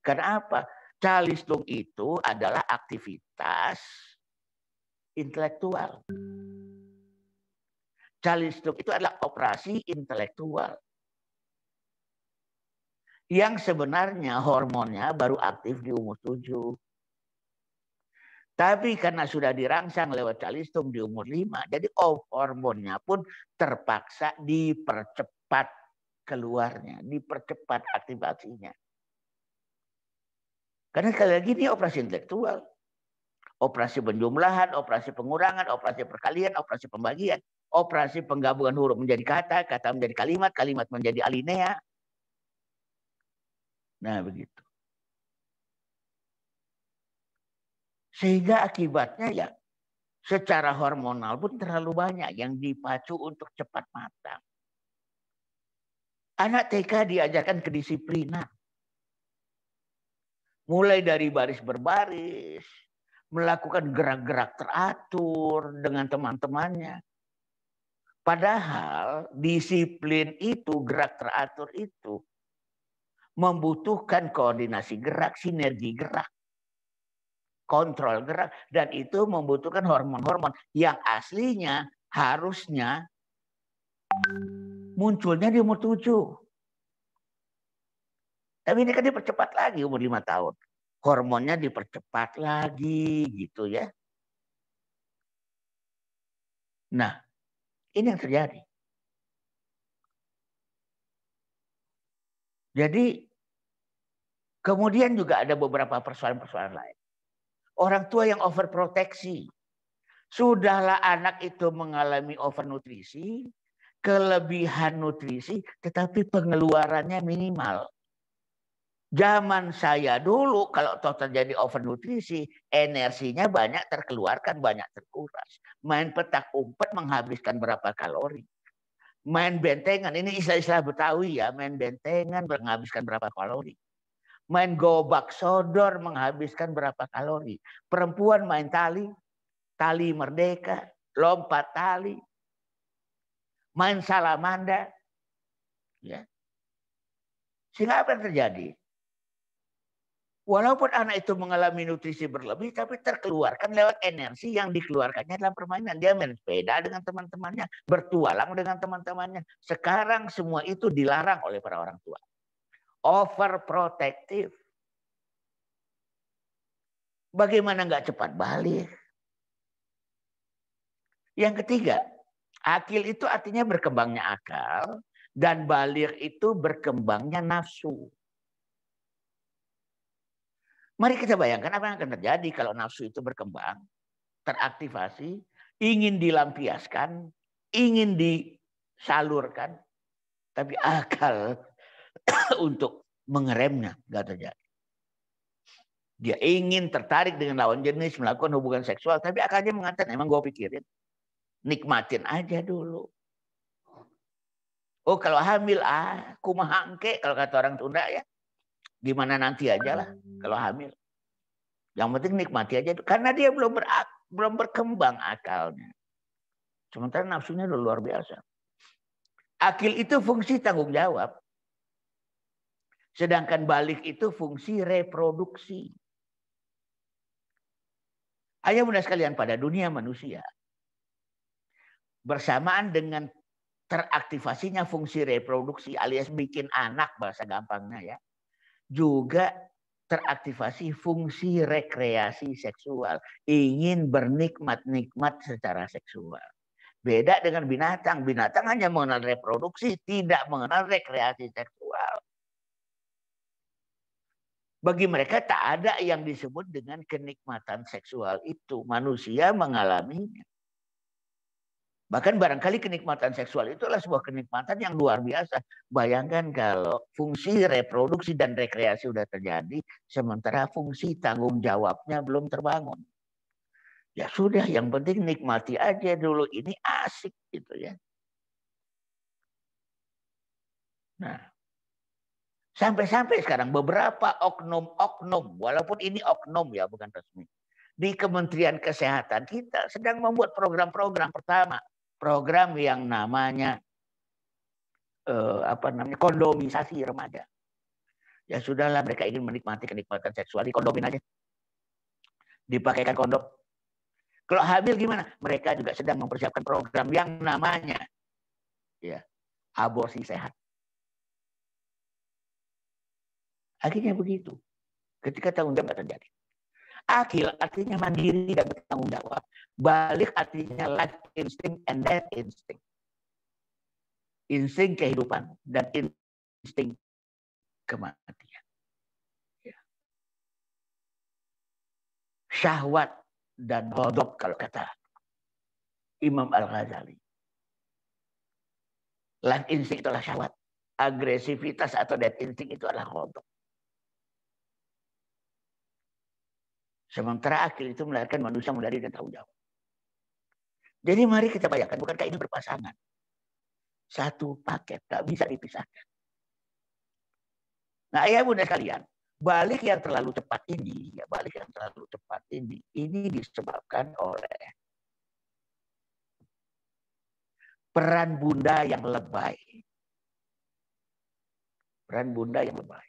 Kenapa? Calistung itu adalah aktivitas intelektual. Calistung itu adalah operasi intelektual. Yang sebenarnya hormonnya baru aktif di umur 7. Tapi karena sudah dirangsang lewat calistung di umur 5, jadi hormonnya pun terpaksa dipercepat keluarnya, dipercepat aktivasinya. Karena sekali lagi ini operasi intelektual. Operasi penjumlahan, operasi pengurangan, operasi perkalian, operasi pembagian, operasi penggabungan huruf menjadi kata, kata menjadi kalimat, kalimat menjadi alinea. Nah begitu. Sehingga akibatnya ya secara hormonal pun terlalu banyak yang dipacu untuk cepat matang. Anak TK diajarkan kedisiplinan. Mulai dari baris berbaris, melakukan gerak-gerak teratur dengan teman-temannya. Padahal disiplin itu, gerak teratur itu membutuhkan koordinasi gerak, sinergi gerak, kontrol gerak, dan itu membutuhkan hormon-hormon yang aslinya harusnya munculnya di umur 7. Tapi ini kan dipercepat lagi umur 5 tahun. Hormonnya dipercepat lagi gitu ya. Nah, ini yang terjadi. Jadi Kemudian juga ada beberapa persoalan-persoalan lain. Orang tua yang overproteksi. Sudahlah anak itu mengalami overnutrisi, kelebihan nutrisi, tetapi pengeluarannya minimal. Zaman saya dulu kalau toh terjadi overnutrisi, energinya banyak terkeluarkan, banyak terkuras. Main petak umpet menghabiskan berapa kalori. Main bentengan, ini istilah-istilah Betawi ya, main bentengan menghabiskan berapa kalori. Main gobak sodor menghabiskan berapa kalori. Perempuan main tali, tali merdeka, lompat tali, main salamanda. Ya. Sehingga apa yang terjadi? Walaupun anak itu mengalami nutrisi berlebih, tapi terkeluarkan lewat energi yang dikeluarkannya dalam permainan. Dia main sepeda dengan teman-temannya, bertualang dengan teman-temannya. Sekarang semua itu dilarang oleh para orang tua. Overprotective. Bagaimana nggak cepat balik? Yang ketiga, akil itu artinya berkembangnya akal, dan balik itu berkembangnya nafsu. Mari kita bayangkan apa yang akan terjadi kalau nafsu itu berkembang, teraktivasi, ingin dilampiaskan, ingin disalurkan, tapi akal untuk mengeremnya nggak terjadi. Dia ingin tertarik dengan lawan jenis, melakukan hubungan seksual, tapi akalnya mengatakan, emang gue pikirin, nikmatin aja dulu. Oh kalau hamil, kumaha engke, kalau kata orang Sunda ya. Gimana nanti aja lah kalau hamil. Yang penting nikmati aja. Karena dia belum berkembang akalnya. Sementara nafsunya udah luar biasa. Akil itu fungsi tanggung jawab. Sedangkan balik itu fungsi reproduksi. Ayah bunda sekalian, pada dunia manusia, bersamaan dengan teraktivasinya fungsi reproduksi alias bikin anak bahasa gampangnya ya, juga teraktivasi fungsi rekreasi seksual. Ingin bernikmat-nikmat secara seksual. Beda dengan binatang. Binatang hanya mengenal reproduksi, tidak mengenal rekreasi seksual. Bagi mereka tak ada yang disebut dengan kenikmatan seksual itu. Manusia mengalaminya. Bahkan barangkali kenikmatan seksual itu adalah sebuah kenikmatan yang luar biasa. Bayangkan kalau fungsi reproduksi dan rekreasi sudah terjadi, sementara fungsi tanggung jawabnya belum terbangun. Ya sudah, yang penting nikmati aja dulu. Ini asik gitu ya. Nah, sampai-sampai sekarang beberapa oknum-oknum, walaupun ini oknum ya, bukan resmi, di Kementerian Kesehatan kita sedang membuat program-program. Pertama, program yang namanya kondomisasi remaja. Ya sudahlah, mereka ingin menikmati kenikmatan seksual, dikondomin aja. Dipakaikan kondom. Kalau hamil gimana? Mereka juga sedang mempersiapkan program yang namanya ya aborsi sehat. Akhirnya begitu. Ketika tanggung jawab terjadi. Akil artinya mandiri dan bertanggung jawab. Balik artinya life instinct and death instinct. Insting kehidupan dan insting kematian. Ya. Syahwat dan ghadab kalau kata Imam Al-Ghazali. Life instinct itu adalah syahwat. Agresivitas atau death instinct itu adalah ghadab. Sementara akil itu melahirkan manusia mandiri dan tanggung jawab. Jadi mari kita bayangkan, bukankah ini berpasangan? Satu paket, tak bisa dipisahkan. Nah, ayah bunda sekalian, balik yang terlalu cepat ini, ini disebabkan oleh peran bunda yang lebay. Peran bunda yang lebay.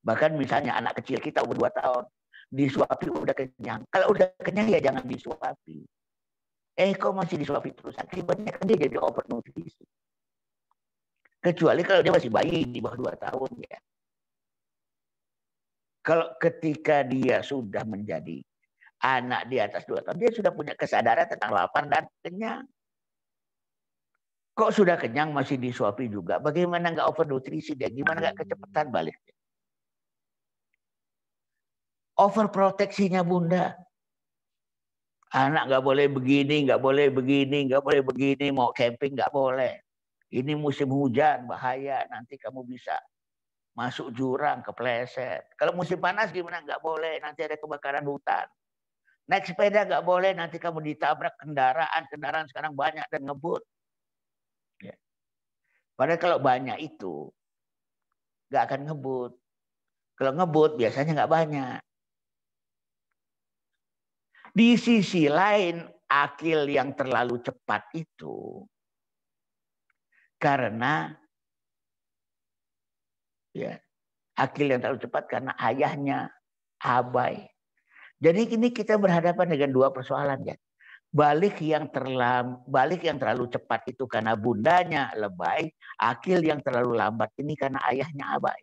Bahkan misalnya anak kecil kita umur 2 tahun, disuapi udah kenyang. Kalau udah kenyang ya jangan disuapi. Kok masih disuapi terus? Akibatnya kan dia jadi overnutrisi. Kecuali kalau dia masih bayi di bawah 2 tahun ya. Kalau ketika dia sudah menjadi anak di atas 2 tahun, dia sudah punya kesadaran tentang lapar dan kenyang. Kok sudah kenyang masih disuapi juga? Bagaimana nggak overnutrisi dia? Gimana nggak kecepatan baliknya? Overproteksinya bunda. Anak nggak boleh begini, nggak boleh begini, nggak boleh begini. Mau camping nggak boleh. Ini musim hujan, bahaya. Nanti kamu bisa masuk jurang, kepleset. Kalau musim panas gimana? Nggak boleh. Nanti ada kebakaran hutan. Naik sepeda nggak boleh. Nanti kamu ditabrak kendaraan. Kendaraan sekarang banyak dan ngebut. Ya. Padahal kalau banyak itu nggak akan ngebut. Kalau ngebut biasanya nggak banyak. Di sisi lain, akil yang terlalu cepat itu karena ya, akil yang terlalu cepat karena ayahnya abai. Jadi ini kita berhadapan dengan dua persoalan ya. Balik yang terlalu cepat itu karena bundanya lebay, akil yang terlalu lambat ini karena ayahnya abai.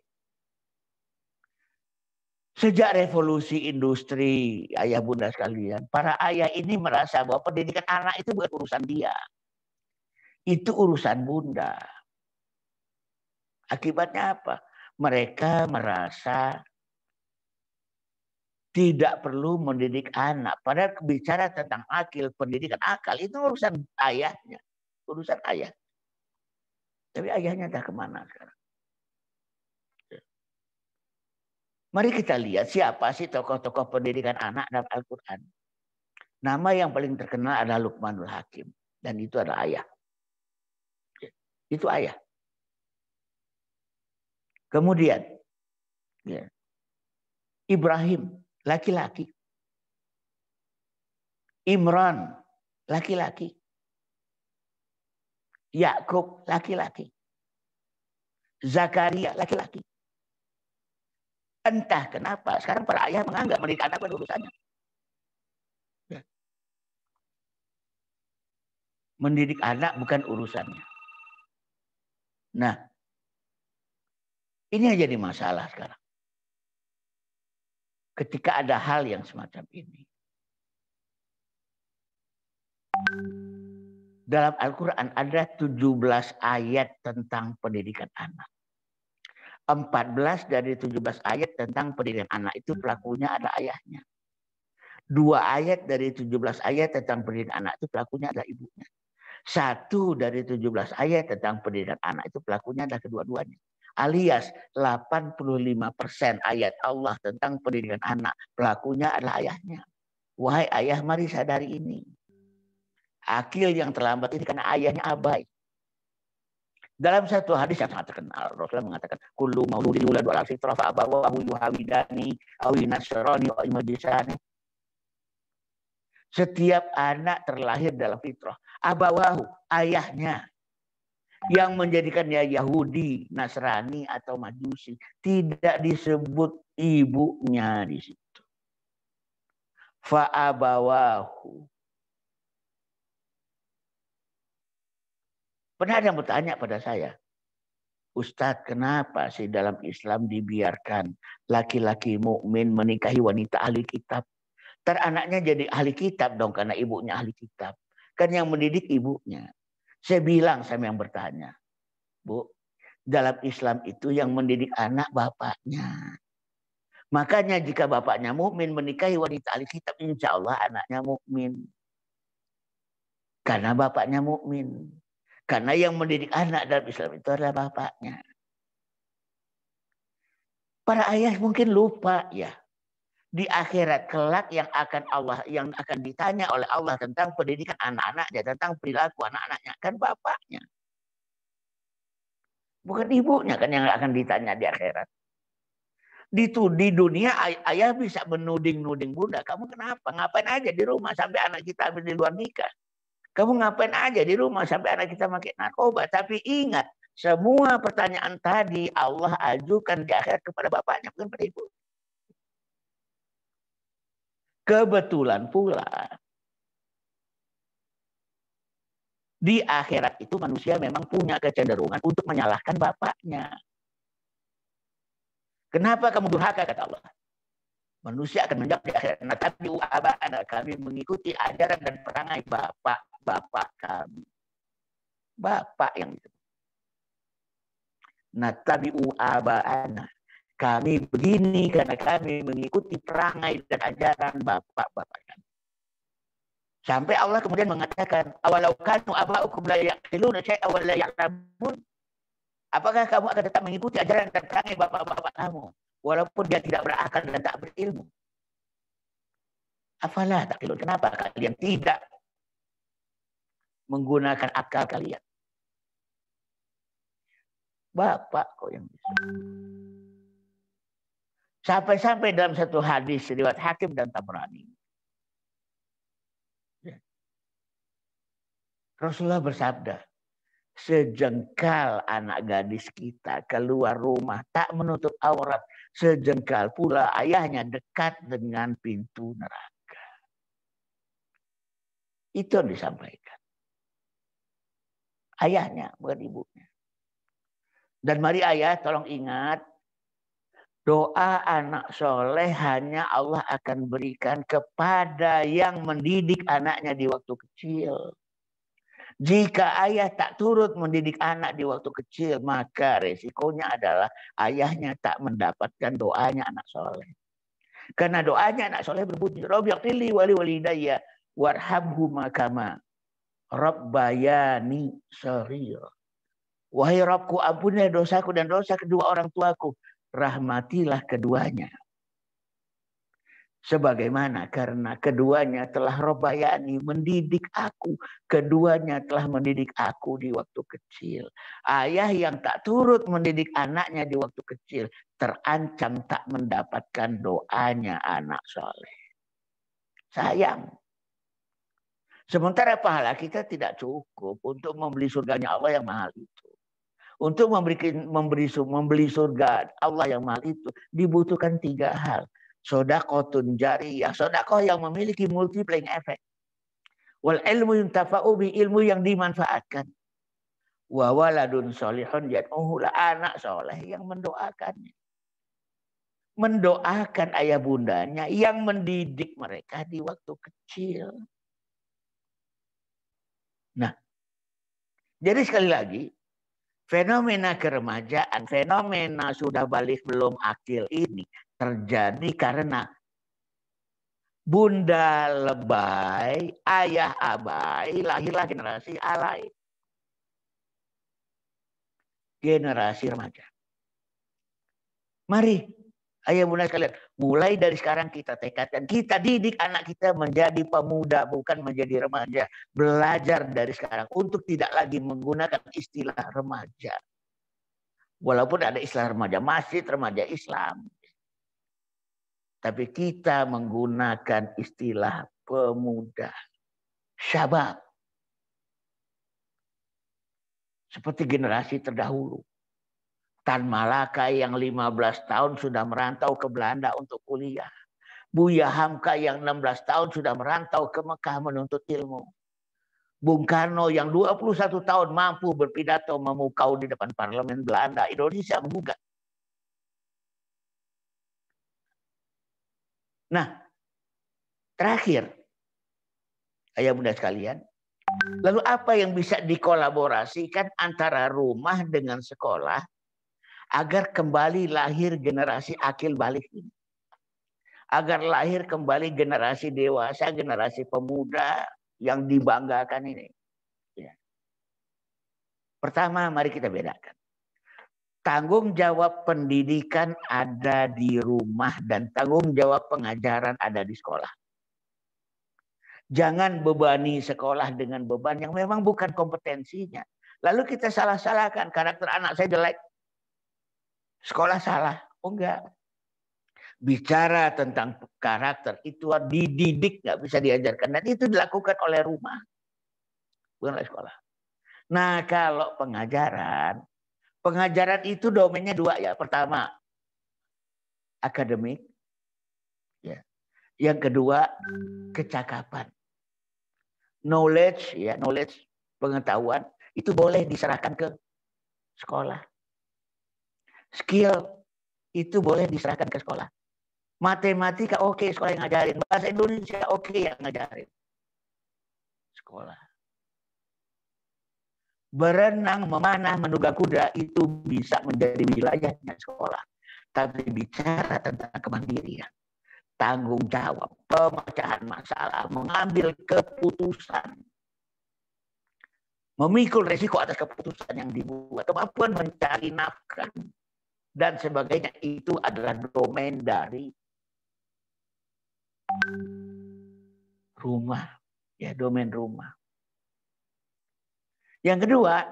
Sejak revolusi industri, ayah bunda sekalian, para ayah ini merasa bahwa pendidikan anak itu bukan urusan dia. Itu urusan bunda. Akibatnya apa? Mereka merasa tidak perlu mendidik anak. Padahal bicara tentang akil, pendidikan akal, itu urusan ayahnya. Urusan ayah. Tapi ayahnya entah kemana sekarang. Mari kita lihat siapa sih tokoh-tokoh pendidikan anak dalam Al-Quran. Nama yang paling terkenal adalah Luqmanul Hakim. Dan itu adalah ayah. Itu ayah. Kemudian ya, Ibrahim, laki-laki. Imran, laki-laki. Yakub, laki-laki. Zakaria, laki-laki. Entah kenapa sekarang para ayah menganggap mendidik anak bukan urusannya. Ya. Mendidik anak bukan urusannya. Nah, ini yang jadi masalah sekarang. Ketika ada hal yang semacam ini. Dalam Al-Quran ada 17 ayat tentang pendidikan anak. 14 dari 17 ayat tentang pendidikan anak itu pelakunya ada ayahnya. 2 ayat dari 17 ayat tentang pendidikan anak itu pelakunya ada ibunya. 1 dari 17 ayat tentang pendidikan anak itu pelakunya ada kedua-duanya. Alias 85% ayat Allah tentang pendidikan anak pelakunya adalah ayahnya. Wahai ayah, mari sadari ini. Akil yang terlambat ini karena ayahnya abai. Dalam satu hadis yang sangat terkenal, Rasulullah mengatakan, "Kullu mauludin yuladu 'alal fitrah fa abawahu yuhawidani aw yunasrani aw yumajjisani." Setiap anak terlahir dalam fitrah, abawahu, ayahnya yang menjadikannya Yahudi, Nasrani atau Majusi, tidak disebut ibunya di situ. Fa abawahu. Pernah ada yang bertanya pada saya, Ustadz, kenapa sih dalam Islam dibiarkan laki-laki mukmin menikahi wanita ahli kitab? Ntar anaknya jadi ahli kitab dong karena ibunya ahli kitab. Kan yang mendidik ibunya. Saya bilang sama yang bertanya, Bu, dalam Islam itu yang mendidik anak bapaknya. Makanya jika bapaknya mukmin menikahi wanita ahli kitab, insya Allah anaknya mukmin. Karena bapaknya mukmin. Karena yang mendidik anak dalam Islam itu adalah bapaknya. Para ayah mungkin lupa ya. Di akhirat kelak yang akan ditanya oleh Allah tentang pendidikan anak-anaknya, tentang perilaku anak-anaknya, kan bapaknya. Bukan ibunya kan yang akan ditanya di akhirat. Di dunia ayah bisa menuding-nuding bunda. Kamu kenapa? Ngapain aja di rumah sampai anak kita habis di luar nikah? Kamu ngapain aja di rumah sampai anak kita makin narkoba? Tapi ingat, semua pertanyaan tadi Allah ajukan di akhirat kepada bapaknya, bukan pada ibu. Kebetulan pula di akhirat itu manusia memang punya kecenderungan untuk menyalahkan bapaknya. Kenapa kamu durhaka, kata Allah? Manusia akan menjawab di akhirat. Nah, tapi kami mengikuti ajaran dan perangai bapak kami. Bapak yang itu. Natabi'u aba'ana. Kami begini karena kami mengikuti perangai dan ajaran bapak-bapak kami. Sampai Allah kemudian mengatakan, awalau kanu aba'ukum la yaqiluna syai'an wa la ya'lamun. Apakah kamu akan tetap mengikuti ajaran dan perangai bapak-bapak kamu walaupun dia tidak berakal dan tak berilmu? Afala taqilun. Kenapa kalian tidak menggunakan akal kalian? Bapak kok yang bisa. Sampai-sampai dalam satu hadis riwayat Hakim dan Tabrani. Rasulullah bersabda, sejengkal anak gadis kita keluar rumah tak menutup aurat, sejengkal pula ayahnya dekat dengan pintu neraka. Itu yang disampaikan. Ayahnya, bukan ibunya. Dan mari ayah tolong ingat, doa anak soleh hanya Allah akan berikan kepada yang mendidik anaknya di waktu kecil. Jika ayah tak turut mendidik anak di waktu kecil, maka resikonya adalah ayahnya tak mendapatkan doanya anak soleh. Karena doanya anak soleh berbunyi, Rabbighfirli wa liwalidayya warhamhuma kama rabbayani shaghira. Wahai Rabbku, ampunilah dosaku dan dosa kedua orang tuaku, rahmatilah keduanya. Sebagaimana karena keduanya telah rabbayani, mendidik aku. Keduanya telah mendidik aku di waktu kecil. Ayah yang tak turut mendidik anaknya di waktu kecil terancam tak mendapatkan doanya anak soleh. Sayang. Sementara pahala kita tidak cukup untuk membeli surganya Allah yang mahal itu. Untuk membeli surga Allah yang mahal itu dibutuhkan 3 hal. Sodaqotun jariyah, sodakoh yang memiliki multiplying effect. Wal ilmu yuntafa'u bi, ilmu yang dimanfaatkan. Wa waladun solihun yad'uhu, anak soleh yang mendoakannya. Mendoakan ayah bundanya yang mendidik mereka di waktu kecil. Nah, jadi sekali lagi, fenomena keremajaan, fenomena sudah balik belum akil ini terjadi karena bunda lebay, ayah abai, lahirlah generasi alay. Generasi remaja. Mari, ayah bunda sekalian, mulai dari sekarang kita tekadkan, kita didik anak kita menjadi pemuda, bukan menjadi remaja. Belajar dari sekarang untuk tidak lagi menggunakan istilah remaja. Walaupun ada istilah remaja, masjid remaja Islam. Tapi kita menggunakan istilah pemuda, syabab. Seperti generasi terdahulu. Tan Malaka yang 15 tahun sudah merantau ke Belanda untuk kuliah. Buya Hamka yang 16 tahun sudah merantau ke Mekah menuntut ilmu. Bung Karno yang 21 tahun mampu berpidato memukau di depan parlemen Belanda. Indonesia menggugat. Nah, terakhir, ayah bunda sekalian, lalu apa yang bisa dikolaborasikan antara rumah dengan sekolah agar kembali lahir generasi akil balik ini? Agar lahir kembali generasi dewasa, generasi pemuda yang dibanggakan ini. Ya. Pertama, mari kita bedakan. Tanggung jawab pendidikan ada di rumah dan tanggung jawab pengajaran ada di sekolah. Jangan bebani sekolah dengan beban yang memang bukan kompetensinya. Lalu kita salah-salahkan, karakter anak saya jelek. Sekolah salah. Oh enggak. Bicara tentang karakter itu dididik, nggak bisa diajarkan. Dan itu dilakukan oleh rumah. Bukan oleh sekolah. Nah kalau pengajaran itu domainnya 2 ya. Pertama, akademik. Ya. Yang kedua, kecakapan. Knowledge, ya, pengetahuan itu boleh diserahkan ke sekolah. Skill itu boleh diserahkan ke sekolah. Matematika oke, sekolah yang ngajarin. Bahasa Indonesia oke yang ngajarin. Sekolah. berenang, memanah, menunggang kuda itu bisa menjadi wilayahnya sekolah. Tapi bicara tentang kemandirian, tanggung jawab, pemecahan masalah, mengambil keputusan, memikul resiko atas keputusan yang dibuat, kemampuan mencari nafkah, dan sebagainya, itu adalah domain dari rumah. Ya, domain rumah. Yang kedua,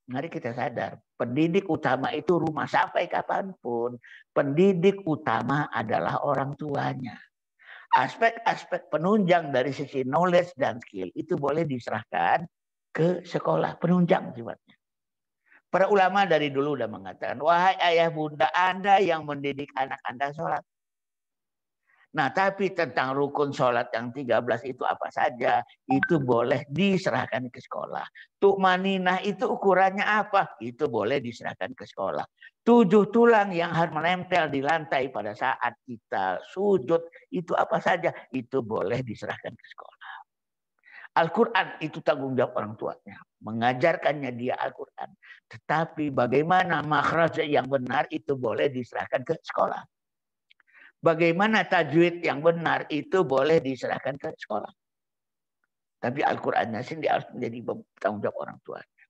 mari kita sadar, pendidik utama itu rumah. Sampai kapanpun, pendidik utama adalah orang tuanya. Aspek-aspek penunjang dari sisi knowledge dan skill itu boleh diserahkan ke sekolah, penunjang sifatnya. Para ulama dari dulu sudah mengatakan, wahai ayah bunda Anda yang mendidik anak Anda sholat. Nah, tapi tentang rukun sholat yang 13 itu apa saja, itu boleh diserahkan ke sekolah. Tu'maninah itu ukurannya apa? Itu boleh diserahkan ke sekolah. 7 tulang yang harus menempel di lantai pada saat kita sujud, itu apa saja? Itu boleh diserahkan ke sekolah. Al-Quran itu tanggung jawab orang tuanya. Mengajarkannya dia Al-Quran. Tetapi bagaimana makhraj yang benar itu boleh diserahkan ke sekolah. Bagaimana tajwid yang benar itu boleh diserahkan ke sekolah. Tapi Al-Qurannya sendiri harus menjadi tanggung jawab orang tuanya.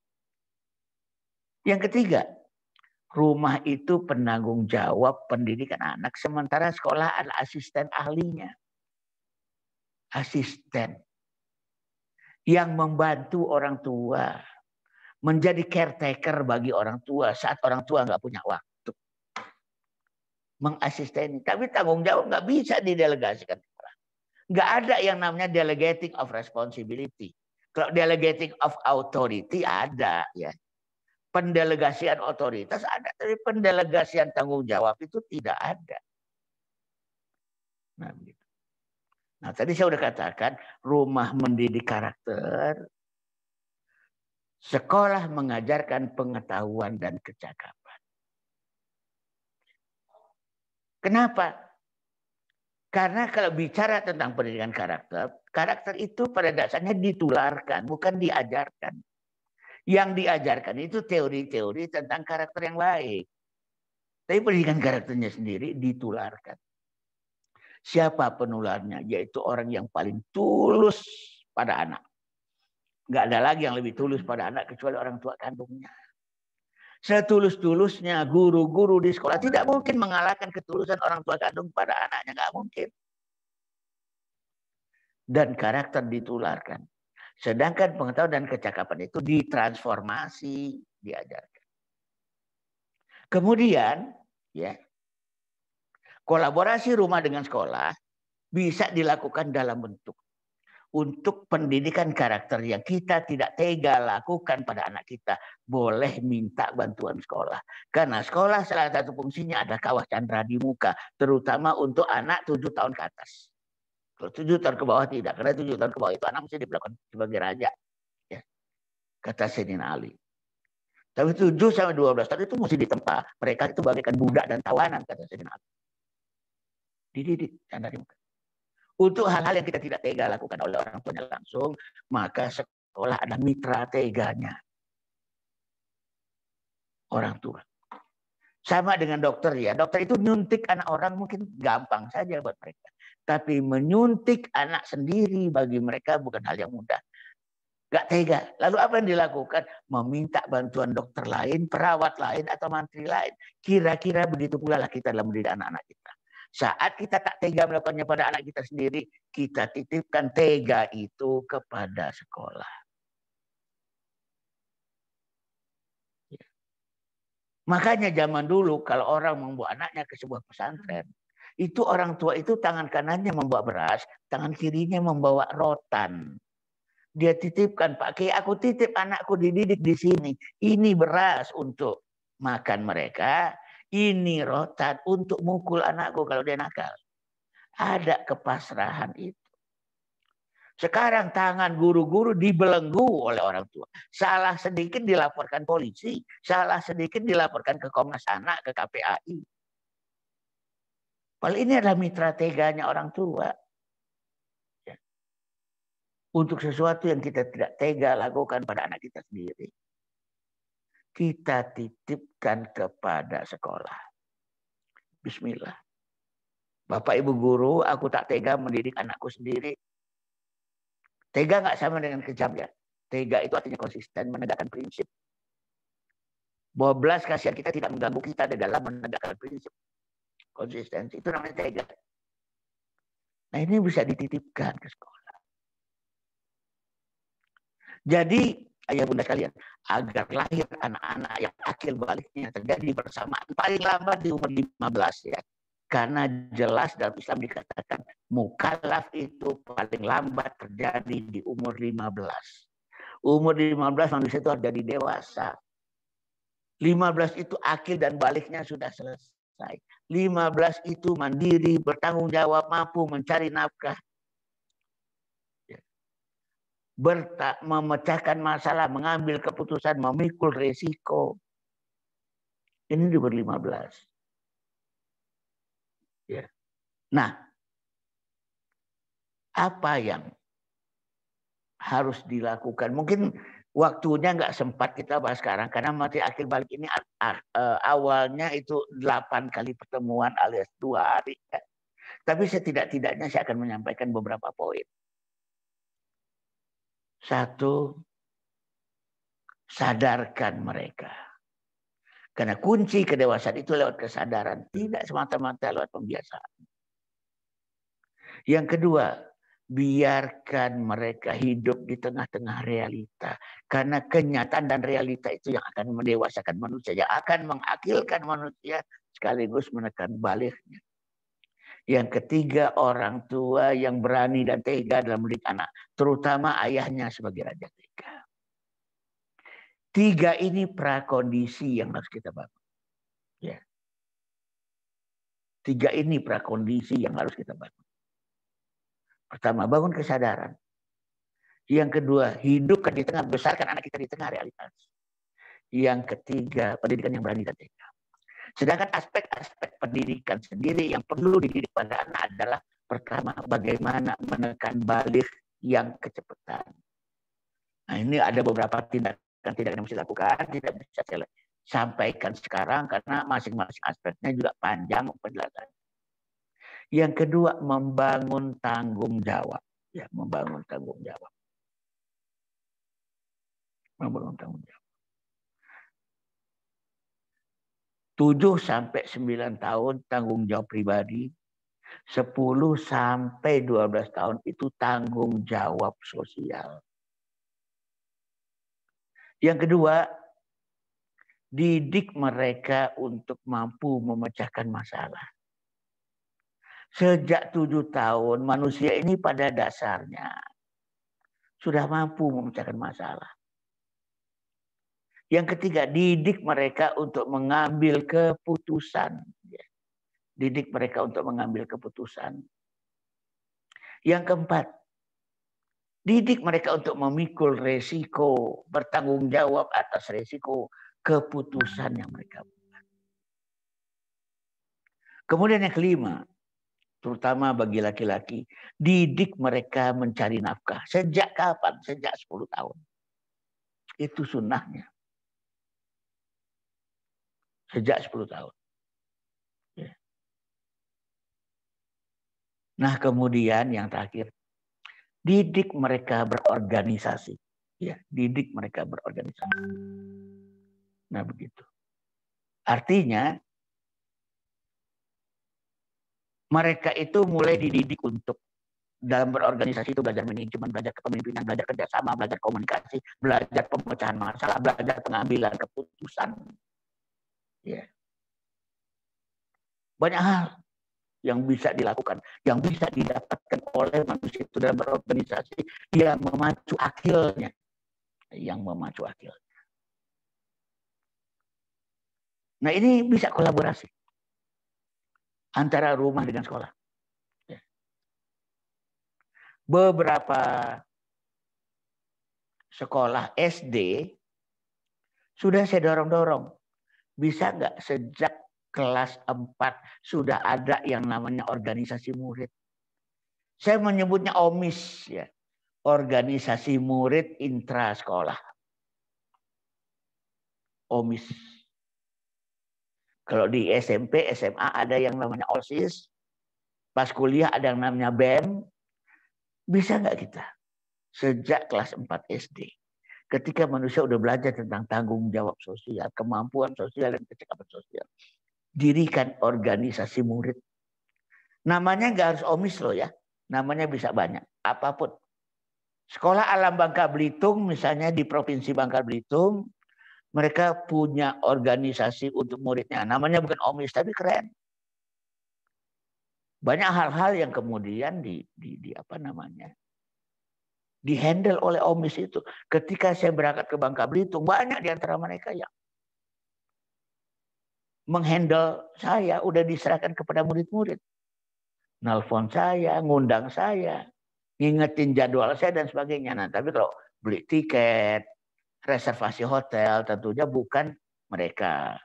Yang ketiga, rumah itu penanggung jawab pendidikan anak. Sementara sekolah adalah asisten ahlinya. Asisten. Yang membantu orang tua. Menjadi caretaker bagi orang tua saat orang tua nggak punya waktu. Mengasisteni, tapi tanggung jawab nggak bisa didelegasikan. Nggak ada yang namanya delegating of responsibility. Kalau delegating of authority ada, ya. Pendelegasian otoritas ada, tapi pendelegasian tanggung jawab itu tidak ada. Nah, gitu. Nah, tadi saya sudah katakan rumah mendidik karakter, sekolah mengajarkan pengetahuan dan kecakapan. Kenapa? Karena kalau bicara tentang pendidikan karakter, karakter itu pada dasarnya ditularkan, bukan diajarkan. Yang diajarkan itu teori-teori tentang karakter yang baik. Tapi pendidikan karakternya sendiri ditularkan. Siapa penularnya? Yaitu orang yang paling tulus pada anak. Nggak ada lagi yang lebih tulus pada anak kecuali orang tua kandungnya. Setulus-tulusnya guru-guru di sekolah tidak mungkin mengalahkan ketulusan orang tua kandung pada anaknya. Nggak mungkin. Dan karakter ditularkan. Sedangkan pengetahuan dan kecakapan itu ditransformasi, diajarkan. Kemudian, ya, kolaborasi rumah dengan sekolah bisa dilakukan dalam bentuk untuk pendidikan karakter yang kita tidak tega lakukan pada anak kita, boleh minta bantuan sekolah. Karena sekolah salah satu fungsinya adalah kawah candra di muka, terutama untuk anak 7 tahun ke atas. Kalau 7 tahun ke bawah tidak, karena 7 tahun ke bawah itu anak mesti diperlakukan sebagai raja. Ya. Kata Sayyidina Ali. Tapi 7 sampai 12 tahun itu mesti ditempa. Mereka itu bagaikan budak dan tawanan, kata Sayyidina Ali. Dididik candra di muka. Untuk hal-hal yang kita tidak tega lakukan oleh orang tuanya langsung, maka sekolah ada mitra teganya. Orang tua. Sama dengan dokter ya. Dokter itu nyuntik anak orang mungkin gampang saja buat mereka. Tapi menyuntik anak sendiri bagi mereka bukan hal yang mudah. Gak tega. Lalu apa yang dilakukan? Meminta bantuan dokter lain, perawat lain, atau mantri lain. Kira-kira begitu pula lah kita dalam mendidik anak-anak kita. Saat kita tak tega melakukannya pada anak kita sendiri, kita titipkan tega itu kepada sekolah. Ya. Makanya zaman dulu kalau orang membawa anaknya ke sebuah pesantren, itu orang tua itu tangan kanannya membawa beras, tangan kirinya membawa rotan. Dia titipkan, Pak Kiai, aku titip anakku dididik di sini. Ini beras untuk makan mereka. Ini rotan untuk mukul anakku kalau dia nakal. Ada kepasrahan itu. Sekarang tangan guru-guru dibelenggu oleh orang tua. Salah sedikit dilaporkan polisi. Salah sedikit dilaporkan ke Komnas Anak, ke KPAI. Padahal ini adalah mitra teganya orang tua. Untuk sesuatu yang kita tidak tega lakukan pada anak kita sendiri. kita titipkan kepada sekolah. Bismillah. Bapak Ibu guru, aku tak tega mendidik anakku sendiri. Tega nggak sama dengan kejam ya. Tega itu artinya konsisten, menegakkan prinsip. Bahwa belas kasihan kita tidak mengganggu kita di dalam menegakkan prinsip. Konsistensi itu namanya tega. Nah ini bisa dititipkan ke sekolah. Jadi ayah bunda sekalian, agar lahir anak-anak yang akil baliknya terjadi bersamaan paling lambat di umur 15 ya. Karena jelas dalam Islam dikatakan mukallaf itu paling lambat terjadi di umur 15. Umur 15 manusia itu harus jadi dewasa. 15 itu akil dan baliknya sudah selesai. 15 itu mandiri, bertanggung jawab, mampu mencari nafkah. Memecahkan masalah, mengambil keputusan, memikul resiko. Ini di umur 15. Ya. Nah, apa yang harus dilakukan? Mungkin waktunya nggak sempat kita bahas sekarang karena materi akil balik ini awalnya itu 8 kali pertemuan alias 2 hari. Ya. Tapi setidak-tidaknya saya akan menyampaikan beberapa poin. 1, sadarkan mereka. Karena kunci kedewasaan itu lewat kesadaran, tidak semata-mata lewat pembiasaan. Yang kedua, biarkan mereka hidup di tengah-tengah realita. Karena kenyataan dan realita itu yang akan mendewasakan manusia, yang akan mengakilkan manusia sekaligus menekan baliknya. Yang ketiga, orang tua yang berani dan tega dalam mendidik anak, terutama ayahnya sebagai raja tega. 3 ini prakondisi yang harus kita bangun. Ya. 3 ini prakondisi yang harus kita bangun. Pertama, bangun kesadaran. Yang kedua, hidupkan di tengah, besarkan anak kita di tengah realitas. Yang ketiga, pendidikan yang berani dan tega. Sedangkan aspek-aspek pendidikan sendiri yang perlu dididik pada anak adalah pertama, bagaimana menekan balik yang kecepatan. Nah ini ada beberapa tindakan yang mesti dilakukan, tidak bisa saya sampaikan sekarang karena masing-masing aspeknya juga panjang penjelasannya. Yang kedua, membangun tanggung jawab. Ya, membangun tanggung jawab. Membangun tanggung jawab. 7 sampai 9 tahun tanggung jawab pribadi. 10 sampai 12 tahun itu tanggung jawab sosial. Yang kedua, didik mereka untuk mampu memecahkan masalah. Sejak 7 tahun manusia ini pada dasarnya sudah mampu memecahkan masalah. Yang ketiga, didik mereka untuk mengambil keputusan. Didik mereka untuk mengambil keputusan. Yang keempat, didik mereka untuk memikul resiko, bertanggung jawab atas resiko keputusan yang mereka buat. Kemudian yang kelima, terutama bagi laki-laki, didik mereka mencari nafkah. Sejak kapan? Sejak 10 tahun. Itu sunnahnya. Sejak 10 tahun. Ya. Nah kemudian yang terakhir, didik mereka berorganisasi. Ya, didik mereka berorganisasi. Nah begitu. Artinya mereka itu mulai dididik untuk dalam berorganisasi itu belajar manajemen, belajar kepemimpinan, belajar kerjasama, belajar komunikasi, belajar pemecahan masalah, belajar pengambilan keputusan. Ya. Banyak hal yang bisa dilakukan, yang bisa didapatkan oleh manusia itu dalam berorganisasi, yang memacu akilnya, Nah ini bisa kolaborasi antara rumah dengan sekolah. Ya. Beberapa sekolah SD sudah saya dorong-dorong. Bisa nggak sejak kelas 4 sudah ada yang namanya organisasi murid. Saya menyebutnya OMIS, ya, organisasi murid intra sekolah. OMIS. Kalau di SMP, SMA ada yang namanya OSIS. Pas kuliah ada yang namanya BEM. Bisa nggak kita? Sejak kelas 4 SD. Ketika manusia udah belajar tentang tanggung jawab sosial, kemampuan sosial, dan kecakapan sosial. Dirikan organisasi murid. Namanya nggak harus OMIS loh ya. Namanya bisa banyak. Apapun. Sekolah Alam Bangka Belitung misalnya di Provinsi Bangka Belitung. Mereka punya organisasi untuk muridnya. Namanya bukan OMIS, tapi keren. Banyak hal-hal yang kemudian dihandle oleh OMIS itu. Ketika saya berangkat ke Bangka Belitung, banyak di antara mereka yang menghandle saya, udah diserahkan kepada murid-murid. Nelfon saya, ngundang saya, ngingetin jadwal saya dan sebagainya. Nah, tapi kalau beli tiket, reservasi hotel tentunya bukan mereka.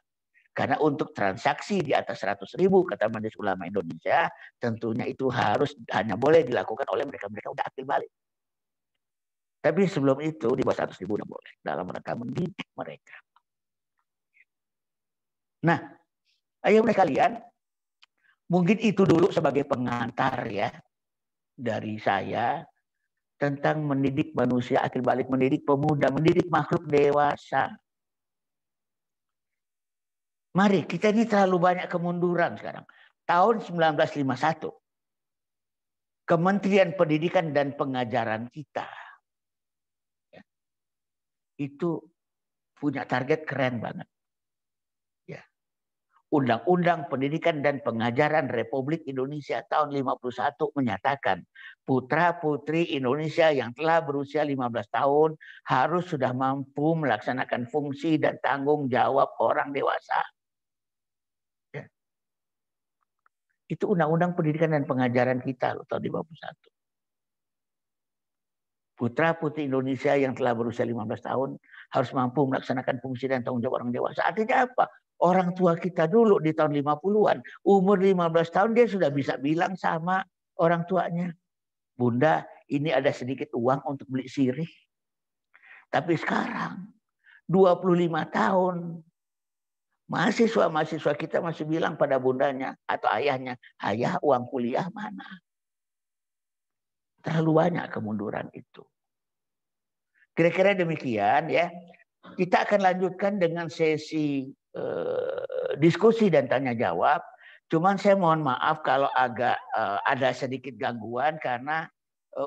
Karena untuk transaksi di atas 100.000 kata Majelis Ulama Indonesia, tentunya itu harus hanya boleh dilakukan oleh mereka-mereka udah akil balik. Tapi sebelum itu di bawah 100.000 udah boleh dalam rangka mendidik mereka. Nah, ayo mereka kalian, mungkin itu dulu sebagai pengantar ya dari saya tentang mendidik manusia akil balik, mendidik pemuda, mendidik makhluk dewasa. Mari, kita ini terlalu banyak kemunduran sekarang. Tahun 1951, Kementerian Pendidikan dan Pengajaran kita itu punya target keren banget. Ya. Undang-Undang Pendidikan dan Pengajaran Republik Indonesia tahun 51 menyatakan putra-putri Indonesia yang telah berusia 15 tahun harus sudah mampu melaksanakan fungsi dan tanggung jawab orang dewasa. Ya. Itu Undang-Undang Pendidikan dan Pengajaran kita loh, tahun 51. Putra-putri Indonesia yang telah berusia 15 tahun harus mampu melaksanakan fungsi dan tanggung jawab orang dewasa. Artinya apa? Orang tua kita dulu di tahun 50-an, umur 15 tahun dia sudah bisa bilang sama orang tuanya, Bunda, ini ada sedikit uang untuk beli sirih. Tapi sekarang, 25 tahun, mahasiswa-mahasiswa kita masih bilang pada bundanya atau ayahnya, ayah uang kuliah mana? Terlalu banyak kemunduran itu. Kira-kira demikian ya. Kita akan lanjutkan dengan sesi diskusi dan tanya jawab. Cuman saya mohon maaf kalau agak ada sedikit gangguan karena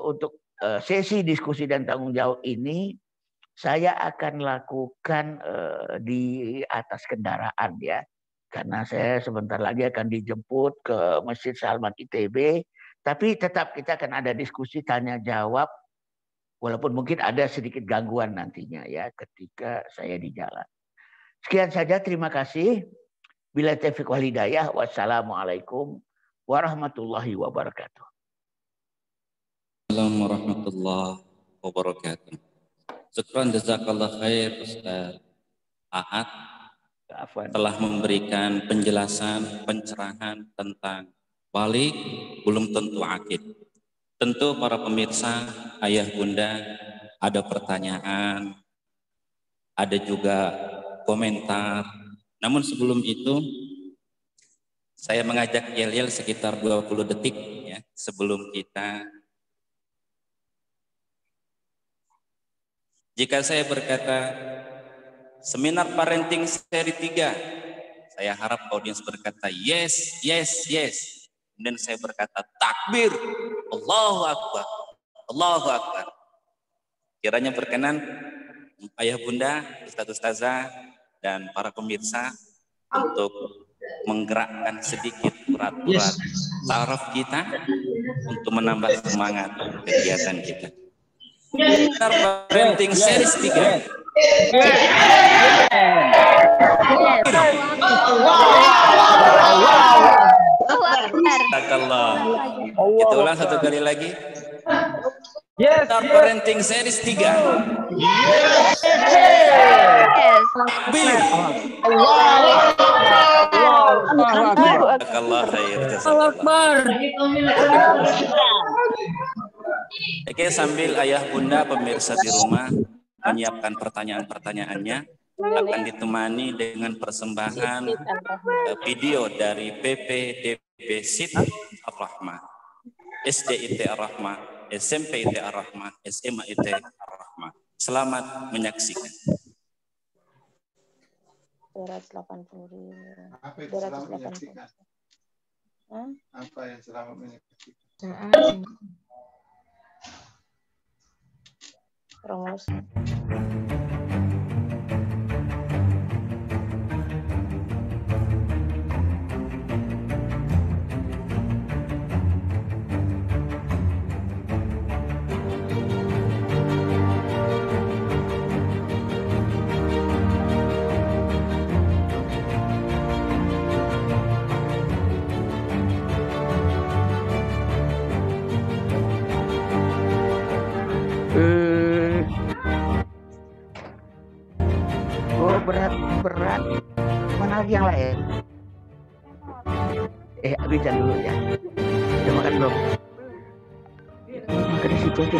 untuk sesi diskusi dan tanggung jawab ini saya akan lakukan di atas kendaraan ya. Karena saya sebentar lagi akan dijemput ke Masjid Salman ITB. Tapi tetap kita akan ada diskusi tanya jawab walaupun mungkin ada sedikit gangguan nantinya ya ketika saya di jalan. Sekian saja, terima kasih. Bila taufiq wal hidayah. Wassalamualaikum warahmatullahi wabarakatuh. Assalamualaikum warahmatullahi wabarakatuh. Syukran jazakallah khair Ustaz Aat telah memberikan penjelasan, pencerahan tentang balik belum tentu akid. Tentu para pemirsa, ayah bunda, ada pertanyaan, ada juga komentar. Namun sebelum itu, saya mengajak yel-yel sekitar 20 detik ya, sebelum kita. Jika saya berkata seminar parenting seri 3, saya harap audiens berkata yes, yes, yes. Dan saya berkata takbir, Allahu Akbar, Allahu Akbar. Kiranya berkenan ayah bunda, ustadz ustazah dan para pemirsa untuk menggerakkan sedikit urat-urat saraf kita untuk menambah semangat kegiatan kita. Seminar parenting series 3. Kita ulang satu kali lagi. Yes. Parenting series 3. Yes. Oke, sambil ayah bunda pemirsa di rumah menyiapkan pertanyaan-pertanyaannya, akan ditemani dengan persembahan video dari PPDB SIT Ar-Rahmah, SDIT Ar-Rahmah, SMP IT Ar-Rahmah, SMA IT Ar-Rahmah. Selamat menyaksikan. 280.000. Apa itu selamat menyaksikan? Apa yang selamat menyaksikan? Promosi. Oh, berat. Mana lagi yang lain? Abisan dulu ya. Udah makan belum? Makan di situ aja.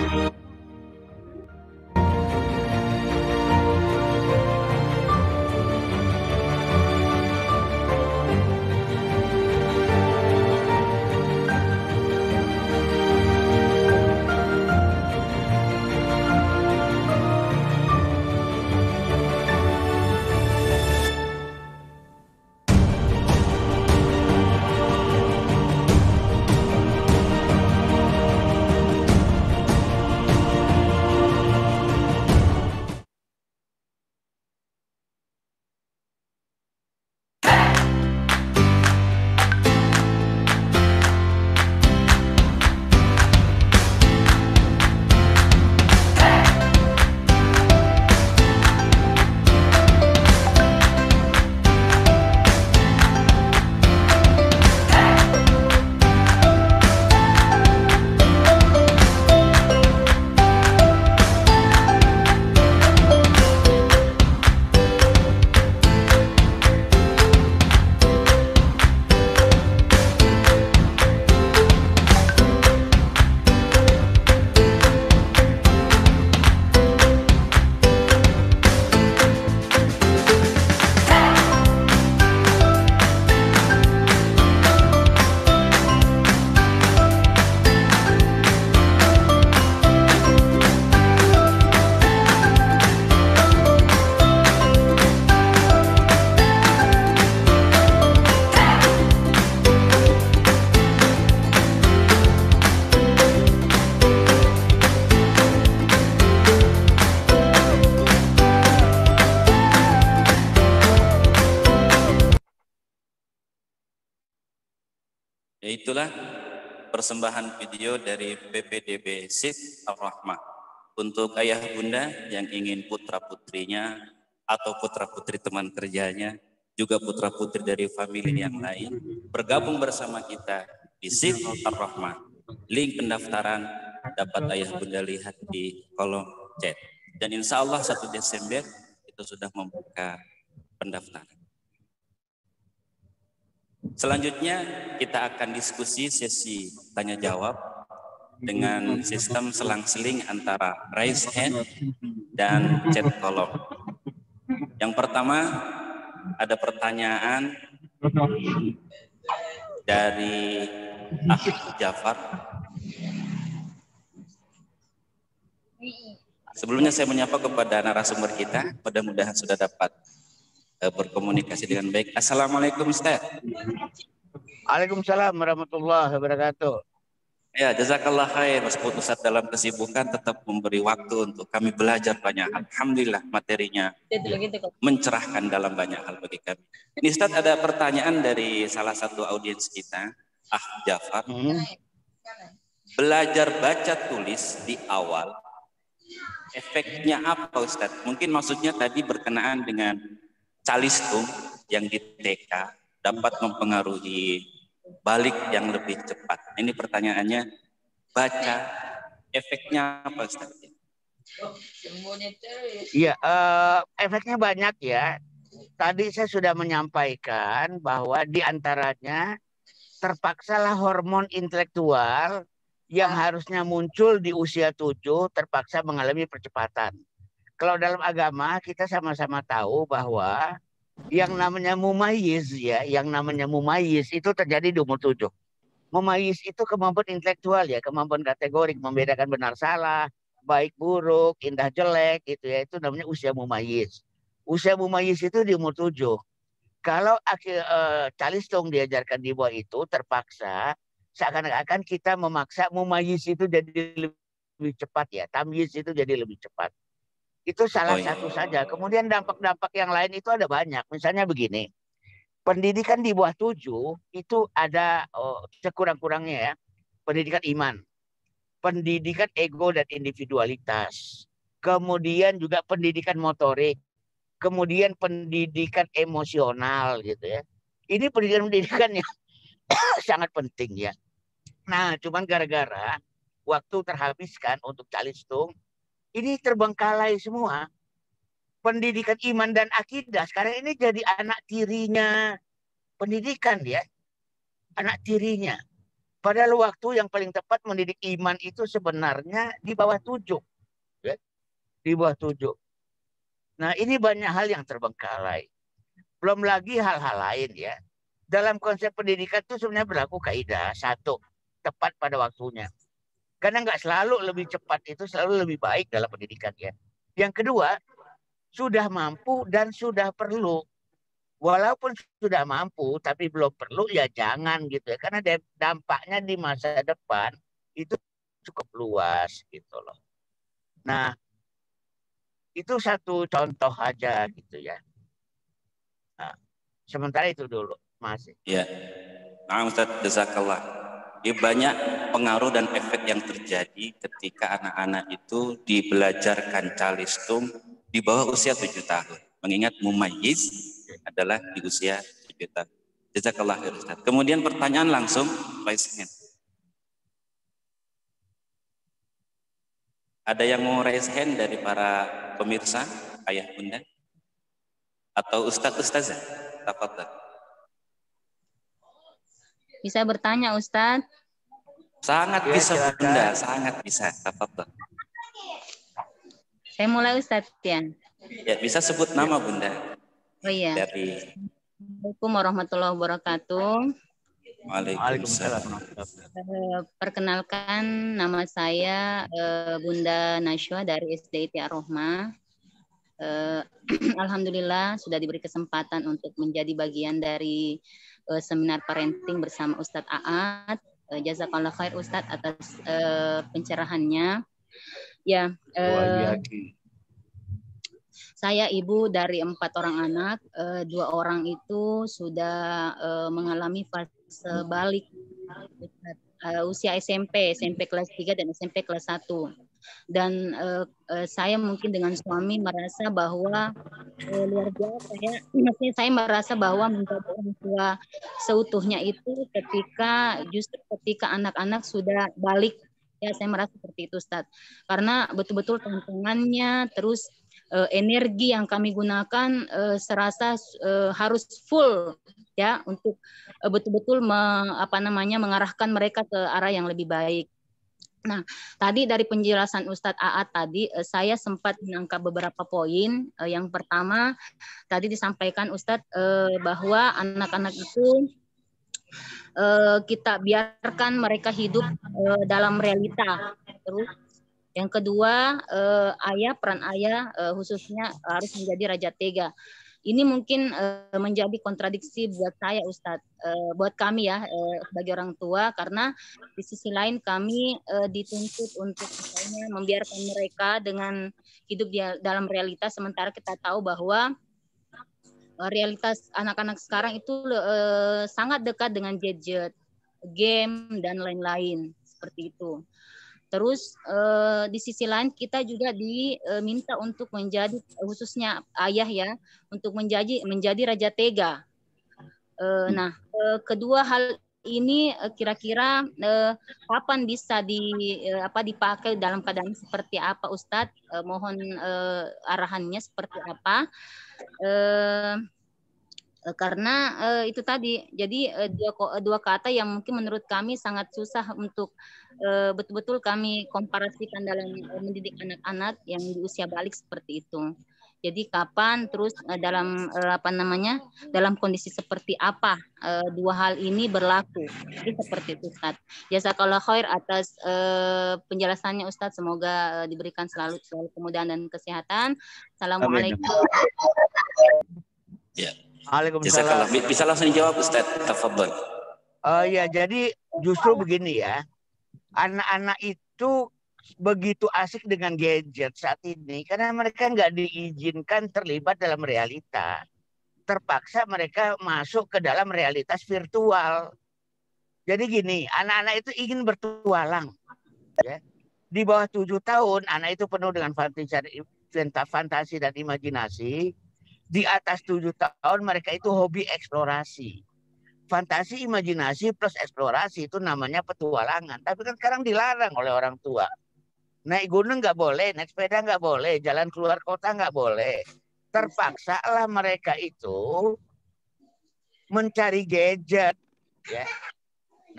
Itulah persembahan video dari PPDB SIT Ar-Rahmah untuk ayah bunda yang ingin putra putrinya atau putra putri teman kerjanya, juga putra putri dari famili yang lain bergabung bersama kita di SIT Ar-Rahmah. Link pendaftaran dapat ayah bunda lihat di kolom chat. Dan insya Allah 1 Desember itu sudah membuka pendaftaran. Selanjutnya kita akan diskusi sesi tanya jawab dengan sistem selang-seling antara raise hand dan chat kolom. Yang pertama ada pertanyaan dari Jafar. Sebelumnya saya menyapa kepada narasumber kita, mudah-mudahan sudah dapat berkomunikasi dengan baik. Assalamualaikum Ustaz. Waalaikumsalam warahmatullahi wabarakatuh. Ya, jazakallah khair. Meskipun Ustaz dalam kesibukan tetap memberi waktu untuk kami belajar banyak. Alhamdulillah materinya mencerahkan dalam banyak hal bagi kami. Ini Ustaz ada pertanyaan dari salah satu audiens kita, Jafar. Belajar baca tulis di awal, efeknya apa Ustaz? Mungkin maksudnya tadi berkenaan dengan calistung yang di TK dapat mempengaruhi balik yang lebih cepat. Ini pertanyaannya, baca efeknya apa Ustaz? Iya, efeknya banyak ya. Tadi saya sudah menyampaikan bahwa di antaranya terpaksalah hormon intelektual yang harusnya muncul di usia 7 terpaksa mengalami percepatan. Kalau dalam agama kita sama-sama tahu bahwa yang namanya mumayyiz ya, yang namanya mumayyiz itu terjadi di umur 7. Mumayyiz itu kemampuan intelektual ya, kemampuan kategorik, membedakan benar salah, baik buruk, indah jelek gitu ya, itu namanya usia mumayyiz. Usia mumayyiz itu di umur 7. Kalau calistung diajarkan di bawah itu terpaksa seakan-akan kita memaksa mumayyiz itu jadi lebih cepat ya, tamyiz itu jadi lebih cepat. Itu salah satu saja. Kemudian dampak-dampak yang lain itu ada banyak. Misalnya begini, pendidikan di bawah 7 itu ada sekurang-kurangnya ya, pendidikan iman, pendidikan ego dan individualitas, kemudian juga pendidikan motorik, kemudian pendidikan emosional gitu ya. Ini pendidikan yang sangat penting ya. Nah, cuman gara-gara waktu terhabiskan untuk calistung, ini terbengkalai semua. Pendidikan iman dan akidah sekarang ini jadi anak tirinya pendidikan ya. Anak tirinya. Padahal waktu yang paling tepat mendidik iman itu sebenarnya di bawah 7. Ya. Di bawah 7. Nah, ini banyak hal yang terbengkalai. Belum lagi hal-hal lain ya. Dalam konsep pendidikan itu sebenarnya berlaku kaidah. 1, tepat pada waktunya. Karena nggak selalu lebih cepat itu selalu lebih baik dalam pendidikan ya. Yang kedua, sudah mampu dan sudah perlu. Walaupun sudah mampu tapi belum perlu ya jangan gitu ya. Karena dampaknya di masa depan itu cukup luas gitu loh. Nah, itu satu contoh aja gitu ya. Nah, sementara itu dulu, Mas. Ya, nah, Ustaz, jazakallah. Banyak pengaruh dan efek yang terjadi ketika anak-anak itu dibelajarkan calistung di bawah usia 7 tahun. Mengingat mumayyiz adalah di usia 7 tahun. Jazakallah khair, Ustaz. Kemudian pertanyaan langsung, raise hand. Ada yang mau raise hand dari para pemirsa, ayah bunda? Atau ustaz-ustazah? Tafadhal. Bisa bertanya, Ustaz? Sangat Ya, bisa, silakan. Bunda. Sangat bisa. Tafadhal. Saya mulai, Ustaz ya. Ya, bisa sebut nama Bunda. Oh iya. Dari Assalamualaikum warahmatullahi wabarakatuh. Waalaikumsalam. Perkenalkan, nama saya Bunda Nashwa dari SDIT Ar-Rahmah. Alhamdulillah sudah diberi kesempatan untuk menjadi bagian dari seminar parenting bersama Ustadz Aat. Jazakallah khair Ustadz atas pencerahannya. Ya, saya ibu dari 4 orang anak. 2 orang itu sudah mengalami fase balik usia SMP kelas 3 dan SMP kelas 1. Dan saya mungkin dengan suami merasa bahwa luar biasa ya. Maksudnya saya merasa bahwa menjadi orang tua seutuhnya itu justru ketika anak-anak sudah balik. Ya, saya merasa seperti itu, Ustaz. Karena betul-betul tantangannya, terus energi yang kami gunakan serasa harus full ya untuk betul-betul mengarahkan mereka ke arah yang lebih baik. Nah, tadi dari penjelasan Ustadz Aat tadi, saya sempat menangkap beberapa poin. Yang pertama, tadi disampaikan Ustadz bahwa anak-anak itu kita biarkan mereka hidup dalam realita. Terus, yang kedua, peran ayah khususnya harus menjadi raja tega. Ini mungkin menjadi kontradiksi buat saya, Ustadz, buat kami ya sebagai orang tua, karena di sisi lain kami dituntut untuk misalnya membiarkan mereka dengan hidup dalam realitas, sementara kita tahu bahwa realitas anak-anak sekarang itu sangat dekat dengan gadget, game dan lain-lain seperti itu. Terus di sisi lain kita juga diminta untuk menjadi khususnya ayah ya untuk menjadi raja tega. Nah, kedua hal ini kira-kira kapan bisa dipakai dalam keadaan seperti apa, Ustadz? Mohon arahannya seperti apa. Karena itu tadi, jadi dua kata yang mungkin menurut kami sangat susah untuk betul-betul kami komparasikan dalam mendidik anak-anak yang di usia balik seperti itu. Jadi kapan, terus dalam dalam kondisi seperti apa dua hal ini berlaku. Jadi seperti itu, Ustadz. Jazakallah khair atas penjelasannya, Ustadz. Semoga diberikan selalu kemudahan dan kesehatan. Assalamualaikum. Ya. Waalaikumsalam. Bisa langsung dijawab, Ustadz. Tafadhol. Ya, jadi justru begini ya. Anak-anak itu begitu asik dengan gadget saat ini karena mereka nggak diizinkan terlibat dalam realita. Terpaksa mereka masuk ke dalam realitas virtual. Jadi gini, anak-anak itu ingin bertualang. Ya. Di bawah 7 tahun, anak itu penuh dengan fantasi dan imajinasi. Di atas 7 tahun, mereka itu hobi eksplorasi. Fantasi, imajinasi plus eksplorasi itu namanya petualangan. Tapi kan sekarang dilarang oleh orang tua. Naik gunung nggak boleh, naik sepeda nggak boleh, jalan keluar kota nggak boleh. Terpaksa lah mereka itu mencari gadget, ya.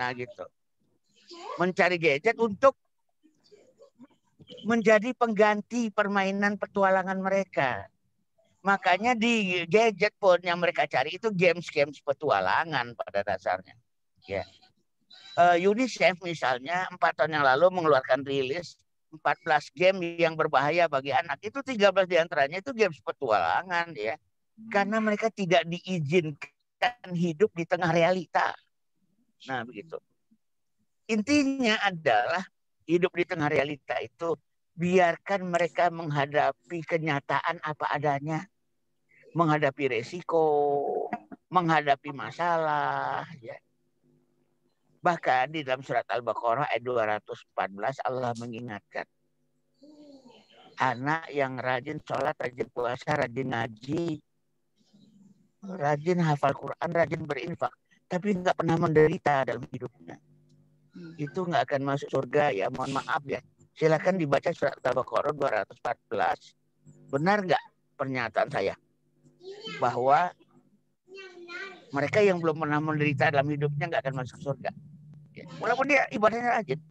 Nah gitu, mencari gadget untuk menjadi pengganti permainan petualangan mereka. Makanya di gadget pun yang mereka cari itu games-games petualangan pada dasarnya. Ya. UNICEF misalnya 4 tahun yang lalu mengeluarkan rilis 14 game yang berbahaya bagi anak. Itu 13 diantaranya itu games petualangan ya. Karena mereka tidak diizinkan hidup di tengah realita. Nah begitu. Intinya adalah hidup di tengah realita itu biarkan mereka menghadapi kenyataan apa adanya. Menghadapi resiko, menghadapi masalah. Ya. Bahkan di dalam surat Al-Baqarah ayat 214 Allah mengingatkan. Anak yang rajin sholat, rajin puasa, rajin ngaji, rajin hafal Quran, rajin berinfak. Tapi nggak pernah menderita dalam hidupnya. Itu nggak akan masuk surga ya, mohon maaf ya. Silakan dibaca surat Al-Baqarah 214. Benar nggak pernyataan saya? Bahwa mereka yang belum pernah menderita dalam hidupnya nggak akan masuk surga. Ya. Walaupun dia ibadahnya rajin.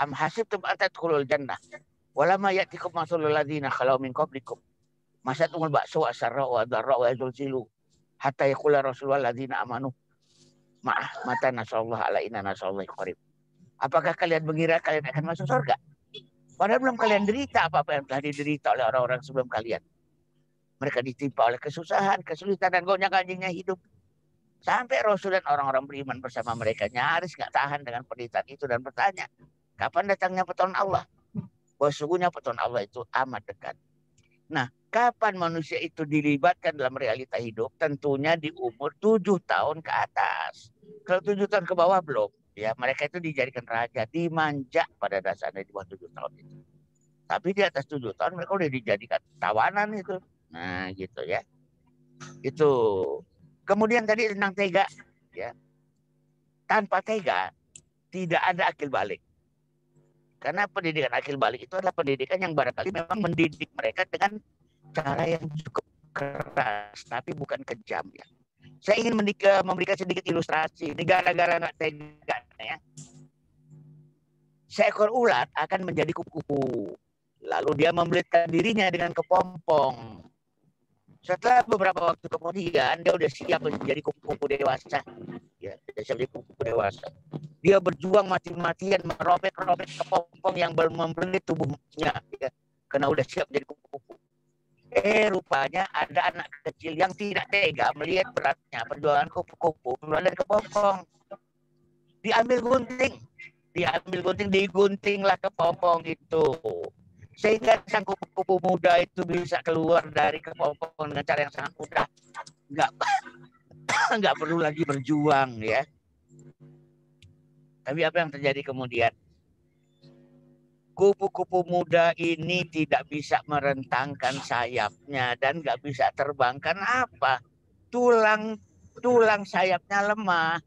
Am hasibtum an tadkhulul jannah walamma ya'tikum masalul ladzina khalau min qablikum masatumul ba'sa wa sarra wa dharra wa zulzilu hatta yaqula rasulullah ladzina amanu mata nasallahu ala inna nasallahi qarib. Apakah kalian mengira kalian akan masuk surga? Padahal belum kalian derita apa-apa yang telah diderita oleh orang-orang sebelum kalian. Mereka ditimpa oleh kesusahan, kesulitan, dan gonjang-ganjingnya hidup. Sampai Rasul dan orang-orang beriman bersama mereka nyaris nggak tahan dengan penderitaan itu dan bertanya, kapan datangnya pertolongan Allah? Bahwa sesungguhnya pertolongan Allah itu amat dekat. Nah, kapan manusia itu dilibatkan dalam realita hidup? Tentunya di umur 7 tahun ke atas. Kalau 7 tahun ke bawah belum. Ya, mereka itu dijadikan raja, dimanja pada dasarnya di bawah 7 tahun itu. Tapi di atas 7 tahun mereka udah dijadikan tawanan itu. Nah, gitu ya. Itu. Kemudian tadi tentang tega, ya. Tanpa tega tidak ada akil balik. Karena pendidikan akil balik itu adalah pendidikan yang barangkali memang mendidik mereka dengan cara yang cukup keras, tapi bukan kejam ya. Saya ingin memberikan sedikit ilustrasi. Ini gara-gara nggak tega ya. Seekor ulat akan menjadi kupu-kupu. Lalu dia membelitkan dirinya dengan kepompong. Setelah beberapa waktu kemudian dia udah siap menjadi kupu-kupu dewasa. Ya, dia siap menjadi kupu-kupu dewasa. Dia berjuang mati-matian merobek-robek kepompong yang membelit tubuhnya. Ya, karena udah siap menjadi kupu-kupu. Rupanya ada anak kecil yang tidak tega melihat beratnya perjuangan kupu-kupu keluar dari kepompong. Diambil gunting, diguntinglah kepompong itu. Sehingga sang kupu-kupu muda itu bisa keluar dari kepompong dengan cara yang sangat mudah. Nggak perlu lagi berjuang ya. Tapi apa yang terjadi kemudian? Kupu-kupu muda ini tidak bisa merentangkan sayapnya dan nggak bisa terbangkan apa? Tulang sayapnya lemah.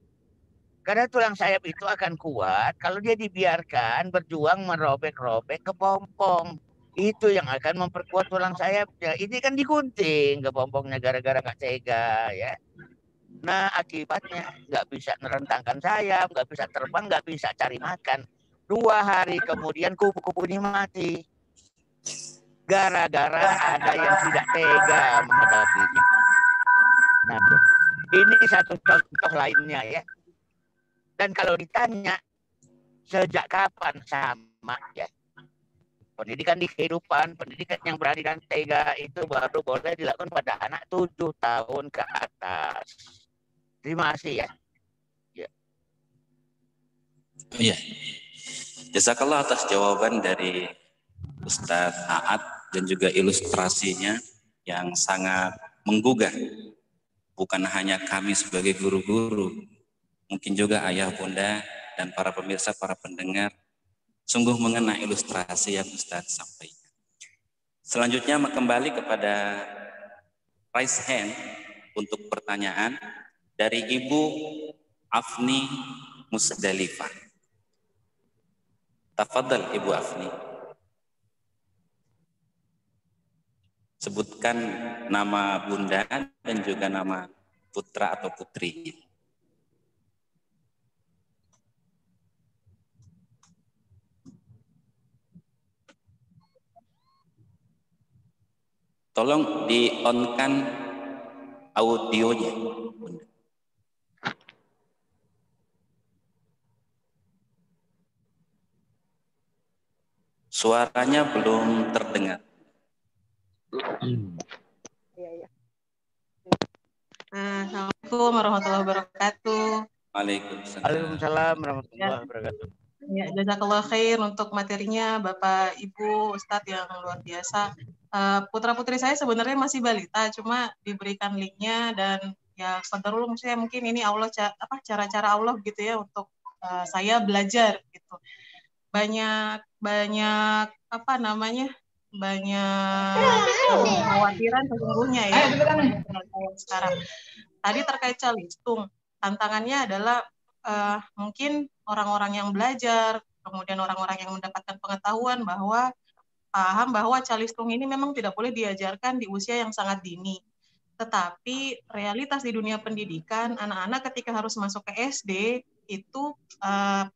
Karena tulang sayap itu akan kuat kalau dia dibiarkan berjuang merobek-robek kepompong. Itu yang akan memperkuat tulang sayapnya. Ini kan digunting kepompongnya gara-gara nggak tega ya. Nah akibatnya nggak bisa merentangkan sayap, nggak bisa terbang, nggak bisa cari makan. 2 hari kemudian kupu-kupu ini mati. Gara-gara ada yang tidak tega menghadapinya. Nah, ini satu contoh lainnya ya. Dan kalau ditanya sejak kapan sama ya. Pendidikan di kehidupan, pendidikan yang berani dan tega itu baru boleh dilakukan pada anak 7 tahun ke atas. Terima kasih ya. Iya. Jazakallah atas jawaban dari Ustadz Aat dan juga ilustrasinya yang sangat menggugah. Bukan hanya kami sebagai guru-guru, mungkin juga ayah bunda dan para pemirsa, para pendengar sungguh mengena ilustrasi yang Ustadz sampaikan. Selanjutnya kembali kepada raise hand untuk pertanyaan dari Ibu Afni Musdalifah. Tafadhal Ibu Afni. Sebutkan nama bunda dan juga nama putra atau putrinya. Tolong di-on-kan audionya. Suaranya belum terdengar. Assalamualaikum warahmatullahi wabarakatuh. Waalaikumsalam warahmatullahi wabarakatuh. Ya, jazakallah khair untuk materinya Bapak Ibu Ustadz yang luar biasa. Putra-putri saya sebenarnya masih balita, cuma diberikan linknya dan ya qadarullah maksudnya mungkin ini Allah cara-cara Allah gitu ya untuk saya belajar gitu. Banyak apa namanya? Banyak kekhawatiran sesungguhnya ya sekarang. Tadi terkait calistung, tantangannya adalah mungkin orang-orang yang belajar, kemudian orang-orang yang mendapatkan pengetahuan bahwa paham bahwa calistung ini memang tidak boleh diajarkan di usia yang sangat dini. Tetapi realitas di dunia pendidikan, anak-anak ketika harus masuk ke SD, itu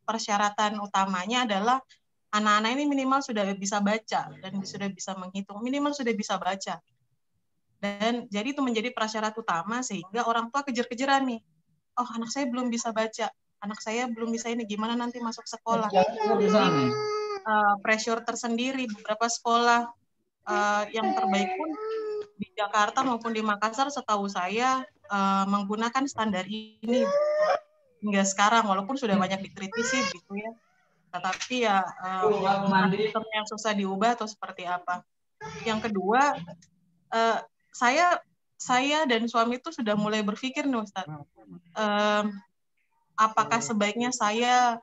persyaratan utamanya adalah anak-anak ini minimal sudah bisa baca dan sudah bisa menghitung, minimal sudah bisa baca. Dan jadi itu menjadi prasyarat utama sehingga orang tua kejar-kejaran nih. Oh, anak saya belum bisa baca, anak saya belum bisa ini, gimana nanti masuk sekolah? Jadi pressure tersendiri. Beberapa sekolah yang terbaik pun di Jakarta maupun di Makassar setahu saya menggunakan standar ini hingga sekarang, walaupun sudah banyak dikritisi gitu ya. Tetapi ya sistem yang susah diubah atau seperti apa. Yang kedua, saya dan suami itu sudah mulai berpikir nih Ustaz, apakah sebaiknya saya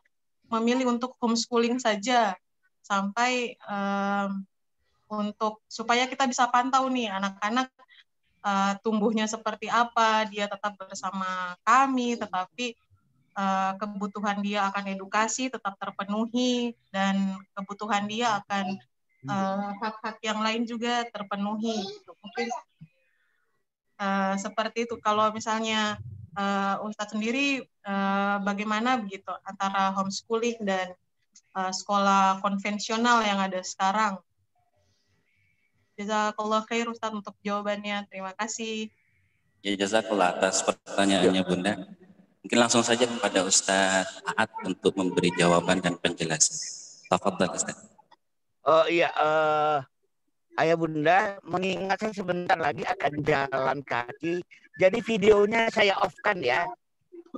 memilih untuk homeschooling saja sampai untuk supaya kita bisa pantau nih anak-anak tumbuhnya seperti apa, dia tetap bersama kami, tetapi kebutuhan dia akan edukasi tetap terpenuhi dan kebutuhan dia akan hak-hak yang lain juga terpenuhi. Mungkin seperti itu. Kalau misalnya Ustadz sendiri bagaimana begitu antara homeschooling dan sekolah konvensional yang ada sekarang? Jazakallah khair Ustadz untuk jawabannya. Terima kasih. Ya, jazakallah atas pertanyaannya Bunda. Mungkin langsung saja kepada Ustadz Aat untuk memberi jawaban dan penjelasan. Tafadhal Ustadz. Oh iya, Ayah Bunda mengingatkan sebentar lagi akan jalan kaki. Jadi videonya saya off-kan ya.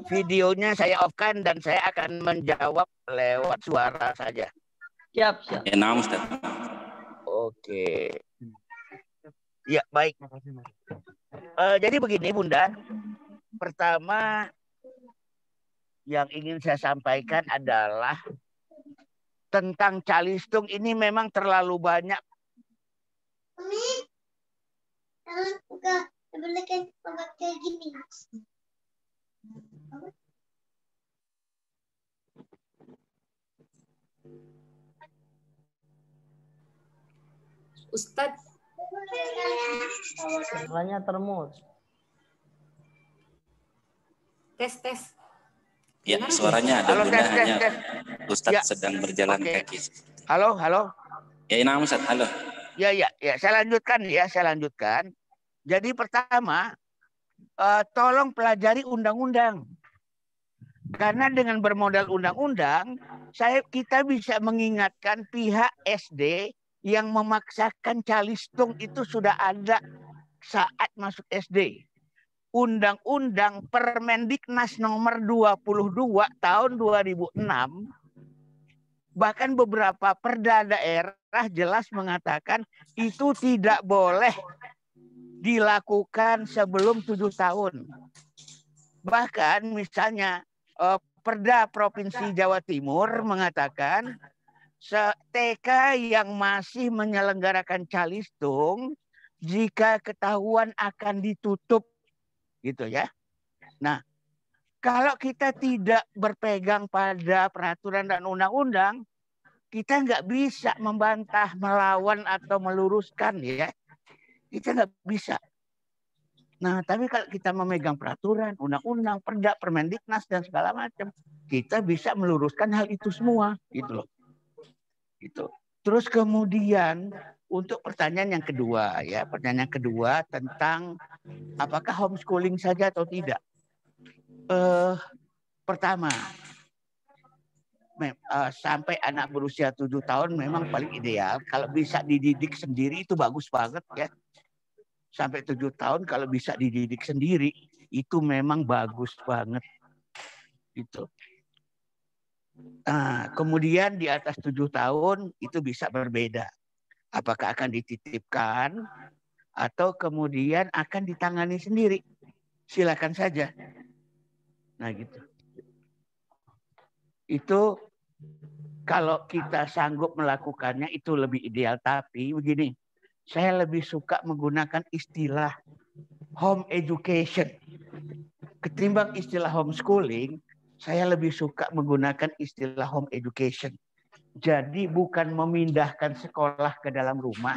Videonya saya off-kan dan saya akan menjawab lewat suara saja. Siap. Ya, nama Ustaz. Oke. Ya, baik. Jadi begini Bunda. Pertama yang ingin saya sampaikan adalah tentang calistung ini memang terlalu banyak. Ustadz. Suaranya termut. Tes. Ya, suaranya ada. Halo, Bunda, tes. hanya Ustadz Ya. sedang berjalan Oke. kaki. Halo. Ya, Inam Ustadz, halo. Ya, saya lanjutkan. Jadi pertama, tolong pelajari undang-undang. Karena dengan bermodal undang-undang, kita bisa mengingatkan pihak SD yang memaksakan calistung itu sudah ada saat masuk SD. Undang-undang Permendiknas nomor 22 tahun 2006, bahkan beberapa perda daerah jelas mengatakan itu tidak boleh dilakukan sebelum 7 tahun. Bahkan misalnya Perda Provinsi Jawa Timur mengatakan TK yang masih menyelenggarakan calistung jika ketahuan akan ditutup, gitu ya. Nah, kalau kita tidak berpegang pada peraturan dan undang-undang, kita nggak bisa membantah, melawan atau meluruskan, ya. Kita nggak bisa. Nah, tapi kalau kita memegang peraturan, undang-undang, perda, Permendiknas dan segala macam, kita bisa meluruskan hal itu semua, gitu loh. Gitu. Terus kemudian untuk pertanyaan yang kedua, tentang apakah homeschooling saja atau tidak. Pertama, sampai anak berusia 7 tahun memang paling ideal. Kalau bisa dididik sendiri itu bagus banget, ya. Sampai 7 tahun kalau bisa dididik sendiri itu memang bagus banget, gitu. Nah, kemudian di atas 7 tahun itu bisa berbeda. Apakah akan dititipkan atau kemudian akan ditangani sendiri? Silakan saja. Nah, gitu. Itu kalau kita sanggup melakukannya itu lebih ideal. Tapi begini, saya lebih suka menggunakan istilah home education. Ketimbang istilah homeschooling, saya lebih suka menggunakan istilah home education. Jadi bukan memindahkan sekolah ke dalam rumah,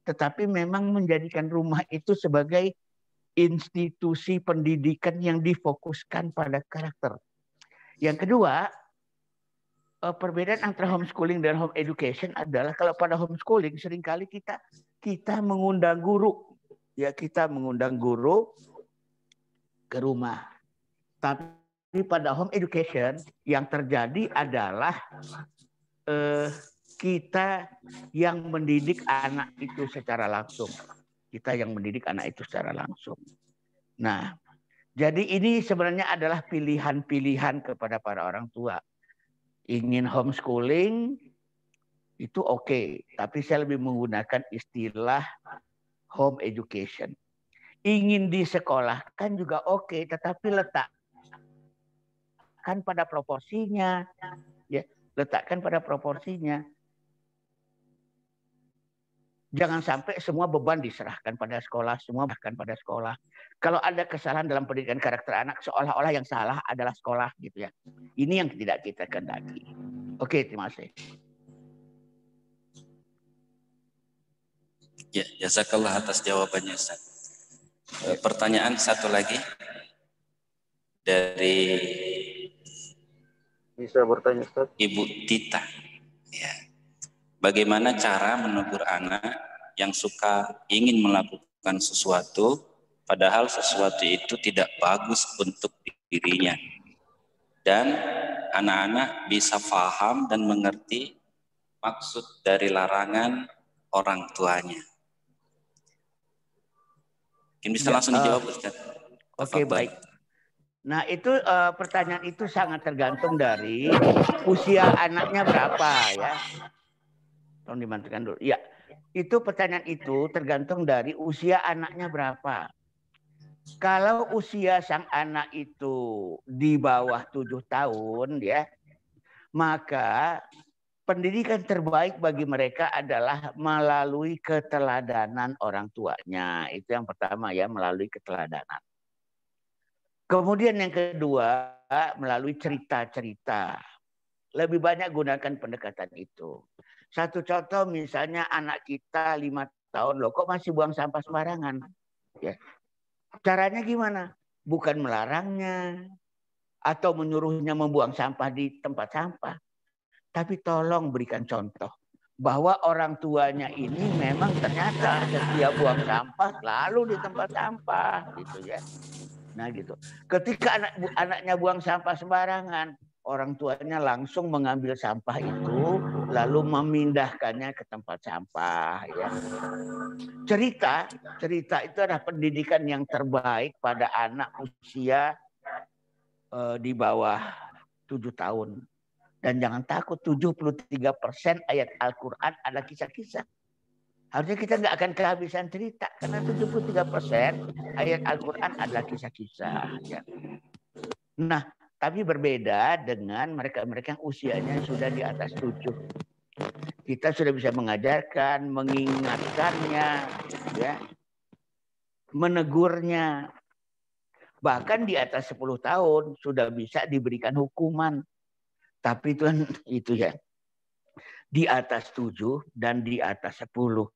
tetapi memang menjadikan rumah itu sebagai institusi pendidikan yang difokuskan pada karakter. Yang kedua, perbedaan antara homeschooling dan home education adalah kalau pada homeschooling seringkali kita mengundang guru, ya, kita mengundang guru ke rumah. Tapi pada home education yang terjadi adalah kita yang mendidik anak itu secara langsung. Kita yang mendidik anak itu secara langsung. Nah, jadi ini sebenarnya adalah pilihan-pilihan kepada para orang tua. Ingin homeschooling itu oke, tapi saya lebih menggunakan istilah home education. Ingin disekolahkan juga oke, tetapi letakkan pada proporsinya, ya, letakkan pada proporsinya. Jangan sampai semua beban diserahkan pada sekolah, semua bahkan pada sekolah. Kalau ada kesalahan dalam pendidikan karakter anak, seolah-olah yang salah adalah sekolah, gitu ya. Ini yang tidak kita kehendaki. Oke, terima kasih. Ya, jazakallah atas jawabannya, Ustaz. Pertanyaan satu lagi dari Bisa bertanya, Ustaz? Ibu Tita. Ya. Bagaimana cara menegur anak yang suka ingin melakukan sesuatu, padahal sesuatu itu tidak bagus untuk dirinya. Dan anak-anak bisa paham dan mengerti maksud dari larangan orang tuanya. Mungkin bisa langsung dijawab, Ustaz. Oke, baik. Nah, itu pertanyaan itu sangat tergantung dari usia anaknya berapa, ya. Tolong dimantukan dulu. Ya, itu pertanyaan itu tergantung dari usia anaknya berapa. Kalau usia sang anak itu di bawah 7 tahun, ya, maka pendidikan terbaik bagi mereka adalah melalui keteladanan orang tuanya. Itu yang pertama, ya, melalui keteladanan. Kemudian yang kedua, melalui cerita-cerita. Lebih banyak gunakan pendekatan itu. Satu contoh misalnya anak kita 5 tahun, loh kok masih buang sampah sembarangan? Ya. Caranya gimana? Bukan melarangnya atau menyuruhnya membuang sampah di tempat sampah. Tapi tolong berikan contoh bahwa orang tuanya ini memang ternyata setiap buang sampah lalu di tempat sampah gitu ya. Nah gitu. Ketika anaknya buang sampah sembarangan, orang tuanya langsung mengambil sampah itu lalu memindahkannya ke tempat sampah ya. Cerita itu adalah pendidikan yang terbaik pada anak usia di bawah 7 tahun. Dan jangan takut, 73% ayat Al-Quran adalah kisah-kisah. Harusnya kita nggak akan kehabisan cerita karena 73% ayat Al-Quran adalah kisah-kisah. Ya. Nah, tapi berbeda dengan mereka-mereka yang usianya sudah di atas 7. Kita sudah bisa mengajarkan, mengingatkannya, ya, menegurnya. Bahkan di atas 10 tahun sudah bisa diberikan hukuman. Tapi itu ya, di atas 7 dan di atas 10.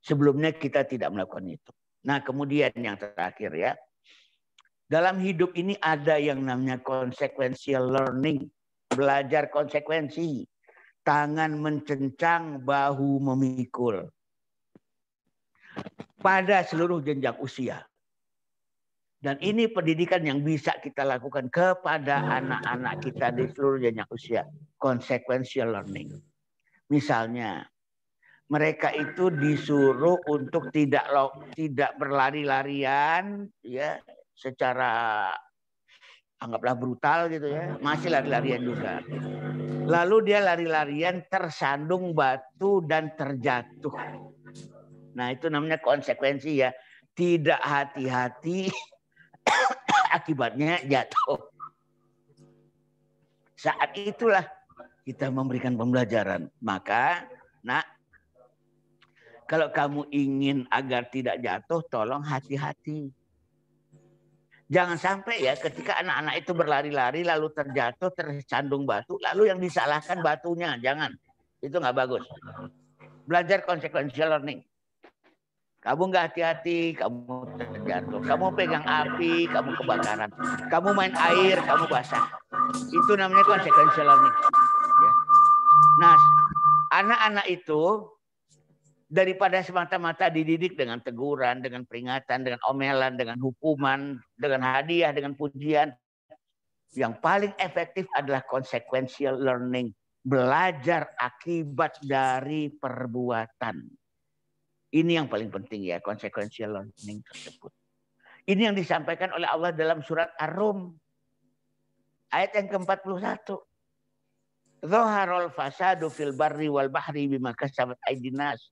Sebelumnya kita tidak melakukan itu. Nah, kemudian yang terakhir ya. Dalam hidup ini ada yang namanya consequential learning. Belajar konsekuensi. Tangan mencencang, bahu memikul. Pada seluruh jenjang usia. Dan ini pendidikan yang bisa kita lakukan kepada anak-anak kita di seluruh jenjang usia. Consequential learning. Misalnya, mereka itu disuruh untuk tidak berlari-larian ya secara anggaplah brutal gitu ya, masih lari-larian juga. Lalu dia lari-larian tersandung batu dan terjatuh. Nah, itu namanya konsekuensi ya. Tidak hati-hati akibatnya jatuh. Saat itulah kita memberikan pembelajaran. Maka, nak, kalau kamu ingin agar tidak jatuh, tolong hati-hati. Jangan sampai ya ketika anak-anak itu berlari-lari lalu terjatuh, tersandung batu, lalu yang disalahkan batunya. Jangan. Itu nggak bagus. Belajar consequential learning. Kamu nggak hati-hati, kamu terjatuh. Kamu pegang api, kamu kebakaran. Kamu main air, kamu basah. Itu namanya consequential learning. Ya. Nah, anak-anak itu daripada semata-mata dididik dengan teguran, dengan peringatan, dengan omelan, dengan hukuman, dengan hadiah, dengan pujian. Yang paling efektif adalah consequential learning. Belajar akibat dari perbuatan. Ini yang paling penting ya, consequential learning tersebut. Ini yang disampaikan oleh Allah dalam surat Ar-Rum. Ayat yang ke-41. Zaharul fasadu fil barri wal bahri bima kasabat aydin nas.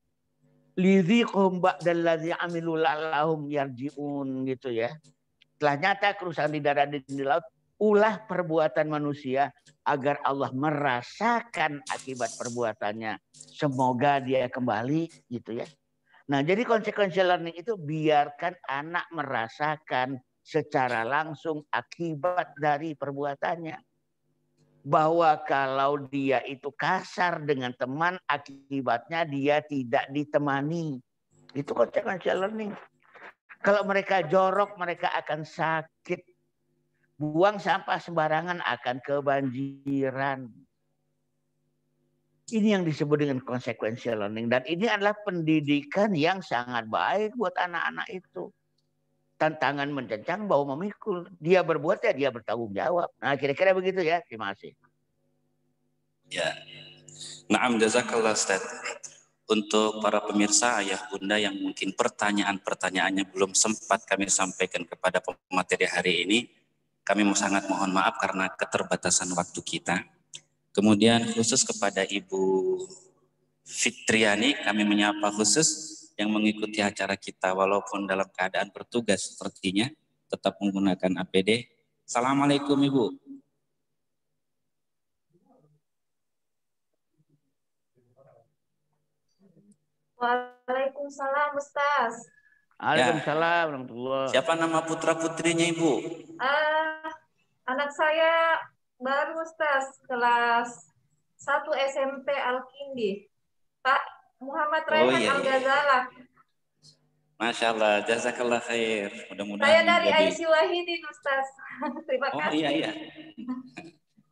Lidhiqhum ba'dallazi amilu la'allahum yarji'un gitu ya. Telah nyata kerusakan di darat dan di laut, ulah perbuatan manusia agar Allah merasakan akibat perbuatannya. Semoga dia kembali gitu ya. Nah, jadi consequential learning itu biarkan anak merasakan secara langsung akibat dari perbuatannya. Bahwa kalau dia itu kasar dengan teman, akibatnya dia tidak ditemani. Itu consequential learning. Kalau mereka jorok, mereka akan sakit. Buang sampah sembarangan akan kebanjiran. Ini yang disebut dengan consequential learning. Dan ini adalah pendidikan yang sangat baik buat anak-anak itu. Tantangan mencencang, bahu memikul. Dia berbuat ya dia bertanggung jawab. Nah, kira-kira begitu ya. Terima kasih. Ya. Na'am, jazakallah Ustaz. Untuk para pemirsa, ayah bunda yang mungkin pertanyaan-pertanyaannya belum sempat kami sampaikan kepada pemateri hari ini, kami sangat mohon maaf karena keterbatasan waktu kita. Kemudian khusus kepada Ibu Fitriani, kami menyapa khusus yang mengikuti acara kita walaupun dalam keadaan bertugas sepertinya, tetap menggunakan APD. Assalamualaikum Ibu. Waalaikumsalam Ustaz. Waalaikumsalam warahmatullahi. Siapa nama putra putrinya Ibu? Anak saya Baru Ustaz, kelas 1 SMP Al-Kindi. Pak Muhammad Oh Raihan iya, iya. Al-Ghazalah. Masya Allah, jazakallah khair. Mudah-mudahan Saya dari menjadi. IC Wahidin Ustaz. Terima Oh kasih. iya, iya.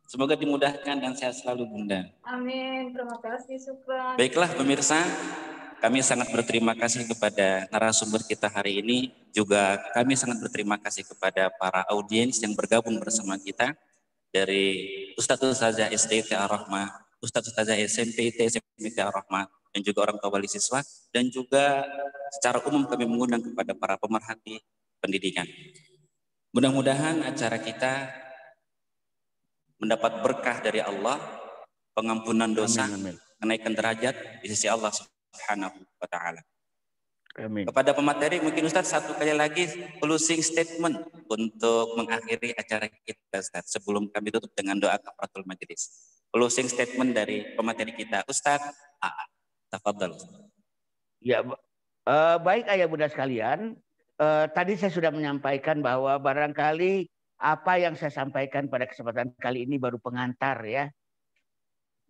Semoga dimudahkan dan sehat selalu Bunda. Amin. Terima kasih, syukran. Baiklah pemirsa, kami sangat berterima kasih kepada narasumber kita hari ini. Juga kami sangat berterima kasih kepada para audiens yang bergabung bersama kita. Dari Ustadz Ustazah SD TA Rahmah, Ustadz Ustazah SMP SMP TA Rahmah, dan juga orang tua wali siswa. Dan juga secara umum kami mengundang kepada para pemerhati pendidikan. Mudah-mudahan acara kita mendapat berkah dari Allah, pengampunan dosa, kenaikan derajat di sisi Allah Subhanahu wa Ta'ala. Amin. Kepada pemateri mungkin Ustaz satu kali lagi closing statement untuk mengakhiri acara kita Ustaz, sebelum kami tutup dengan doa kafaratul majelis. Closing statement dari pemateri kita Ustaz AA. Tafadhal. Ya, baik ayah bunda sekalian. Tadi saya sudah menyampaikan bahwa barangkali apa yang saya sampaikan pada kesempatan kali ini baru pengantar ya.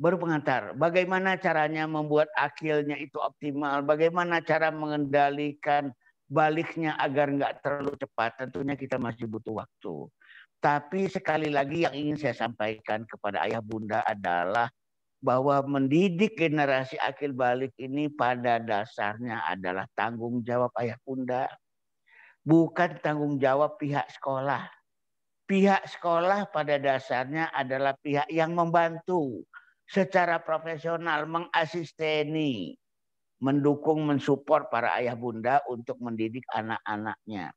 Baru pengantar. Bagaimana caranya membuat akilnya itu optimal. Bagaimana cara mengendalikan baliknya agar nggak terlalu cepat. Tentunya kita masih butuh waktu. Tapi sekali lagi yang ingin saya sampaikan kepada ayah bunda adalah bahwa mendidik generasi akil balik ini pada dasarnya adalah tanggung jawab ayah bunda. Bukan tanggung jawab pihak sekolah. Pihak sekolah pada dasarnya adalah pihak yang membantu secara profesional, mengasisteni, mendukung, mensupport para ayah bunda untuk mendidik anak-anaknya.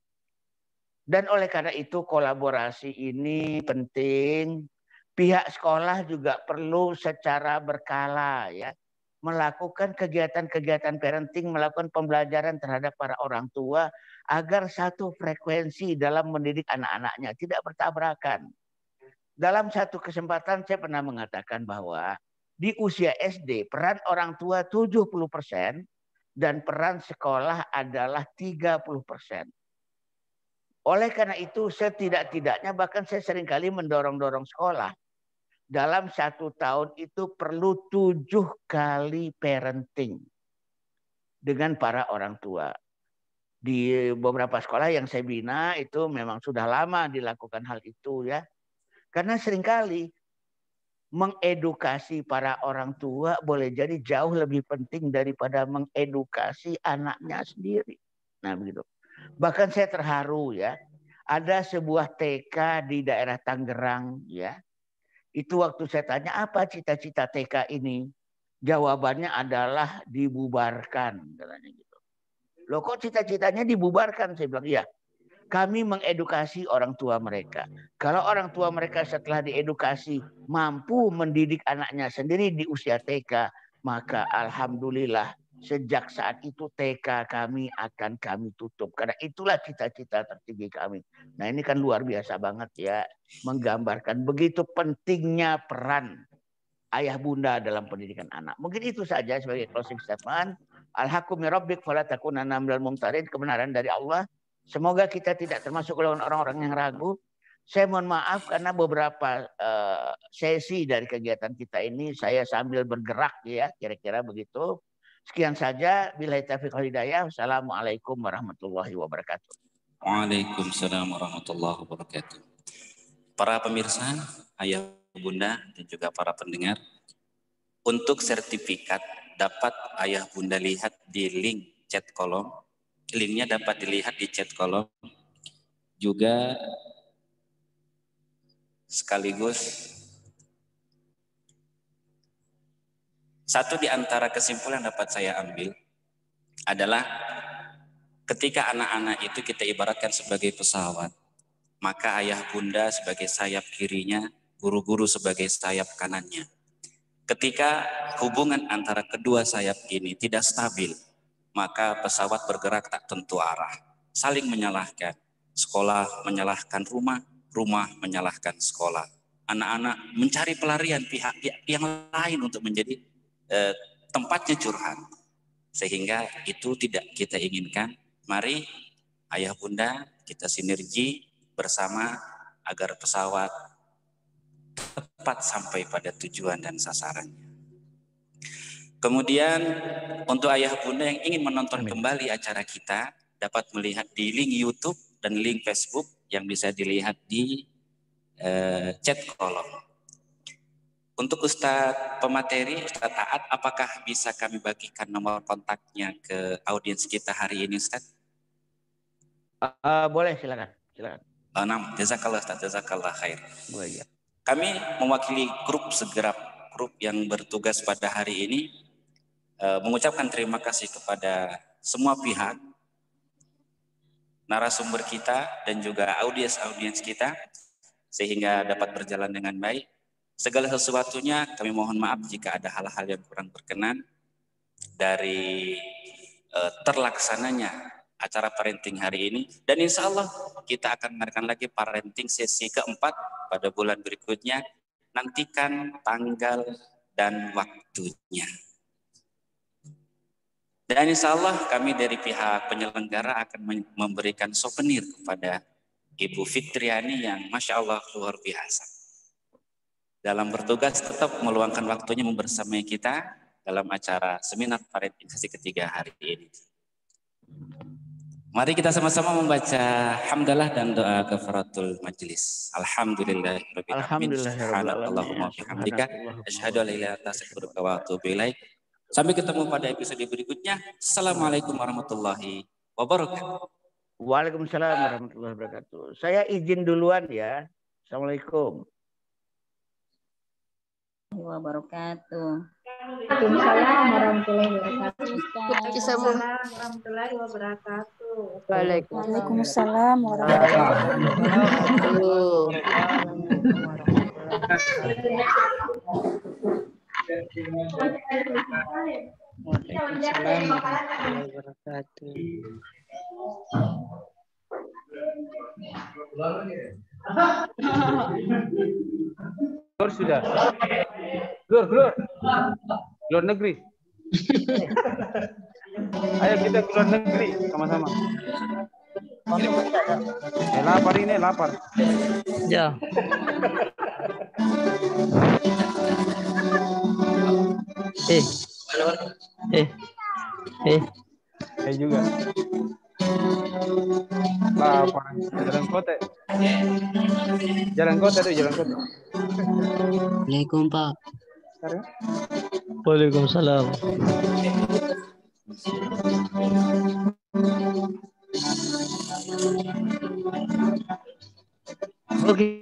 Dan oleh karena itu kolaborasi ini penting. Pihak sekolah juga perlu secara berkala ya melakukan kegiatan-kegiatan parenting, melakukan pembelajaran terhadap para orang tua agar satu frekuensi dalam mendidik anak-anaknya, tidak bertabrakan. Dalam satu kesempatan saya pernah mengatakan bahwa di usia SD peran orang tua 70% dan peran sekolah adalah 30%. Oleh karena itu setidak-tidaknya bahkan saya seringkali mendorong-dorong sekolah. Dalam 1 tahun itu perlu 7 kali parenting dengan para orang tua. Di beberapa sekolah yang saya bina itu memang sudah lama dilakukan hal itu ya. Karena seringkali mengedukasi para orang tua boleh jadi jauh lebih penting daripada mengedukasi anaknya sendiri. Nah begitu. Bahkan saya terharu ya. Ada sebuah TK di daerah Tangerang ya. Itu waktu saya tanya apa cita-cita TK ini? Jawabannya adalah dibubarkan katanya gitu. Loh kok cita-citanya dibubarkan? Saya bilang iya. Kami mengedukasi orang tua mereka. Kalau orang tua mereka setelah diedukasi mampu mendidik anaknya sendiri di usia TK, maka alhamdulillah sejak saat itu TK kami akan kami tutup. Karena itulah cita-cita tertinggi kami. Nah ini kan luar biasa banget ya. Menggambarkan begitu pentingnya peran ayah bunda dalam pendidikan anak. Mungkin itu saja sebagai closing statement. Al-haqqu min rabbik fala takunanna minal mumtarin. Kebenaran dari Allah. Semoga kita tidak termasuk golongan orang-orang yang ragu. Saya mohon maaf karena beberapa sesi dari kegiatan kita ini saya sambil bergerak ya, kira-kira begitu. Sekian saja. Billahi taufiq wal hidayah. Wassalamualaikum warahmatullahi wabarakatuh. Waalaikumsalam warahmatullahi wabarakatuh. Para pemirsa, ayah bunda dan juga para pendengar, untuk sertifikat dapat ayah bunda lihat di link chat kolom. Linknya dapat dilihat di chat kolom. Juga sekaligus satu di antara kesimpulan yang dapat saya ambil adalah ketika anak-anak itu kita ibaratkan sebagai pesawat, maka ayah bunda sebagai sayap kirinya, guru-guru sebagai sayap kanannya. Ketika hubungan antara kedua sayap ini tidak stabil, maka pesawat bergerak tak tentu arah, saling menyalahkan. Sekolah menyalahkan rumah, rumah menyalahkan sekolah. Anak-anak mencari pelarian pihak-pihak yang lain untuk menjadi tempatnya curhat. Sehingga itu tidak kita inginkan. Mari ayah bunda kita sinergi bersama agar pesawat tepat sampai pada tujuan dan sasarannya. Kemudian untuk ayah bunda yang ingin menonton kembali acara kita dapat melihat di link YouTube dan link Facebook yang bisa dilihat di chat kolom. Untuk Ustadz pemateri, Ustadz Taat, apakah bisa kami bagikan nomor kontaknya ke audiens kita hari ini, Ustadz? Boleh, silakan. Jazakallah Ustadz, jazakallah khair. Boleh, ya. Kami mewakili grup Segerap, grup yang bertugas pada hari ini, mengucapkan terima kasih kepada semua pihak, narasumber kita dan juga audiens kita, sehingga dapat berjalan dengan baik. Segala sesuatunya kami mohon maaf jika ada hal-hal yang kurang berkenan dari terlaksananya acara parenting hari ini. Dan insya Allah kita akan mengadakan lagi parenting sesi keempat pada bulan berikutnya. Nantikan tanggal dan waktunya. Dan insya Allah kami dari pihak penyelenggara akan memberikan souvenir kepada Ibu Fitriani yang Masya Allah luar biasa. Dalam bertugas tetap meluangkan waktunya membersamai kita dalam acara seminar parenting sesi ketiga hari ini. Mari kita sama-sama membaca hamdalah dan doa kafaratul majelis. Alhamdulillahirabbil alamin. Subhanallahumma bihamdika asyhadu an la ilaha illa anta astaghfiruka wa atubu ilaik. Sampai ketemu pada episode berikutnya. Assalamualaikum warahmatullahi wabarakatuh. Waalaikumsalam warahmatullahi wabarakatuh. Saya izin duluan ya. Assalamualaikum wabarakatuh. Waalaikumsalam warahmatullahi wabarakatuh. Waalaikumsalam warahmatullahi Keluar sudah. Keluar negeri. Ayo kita keluar negeri sama-sama. Lapar ini, lapar. Ya. Saya juga. Lapar. Jalan kota. Jalan kota. Assalamualaikum Pak. Waalaikumsalam. Oke.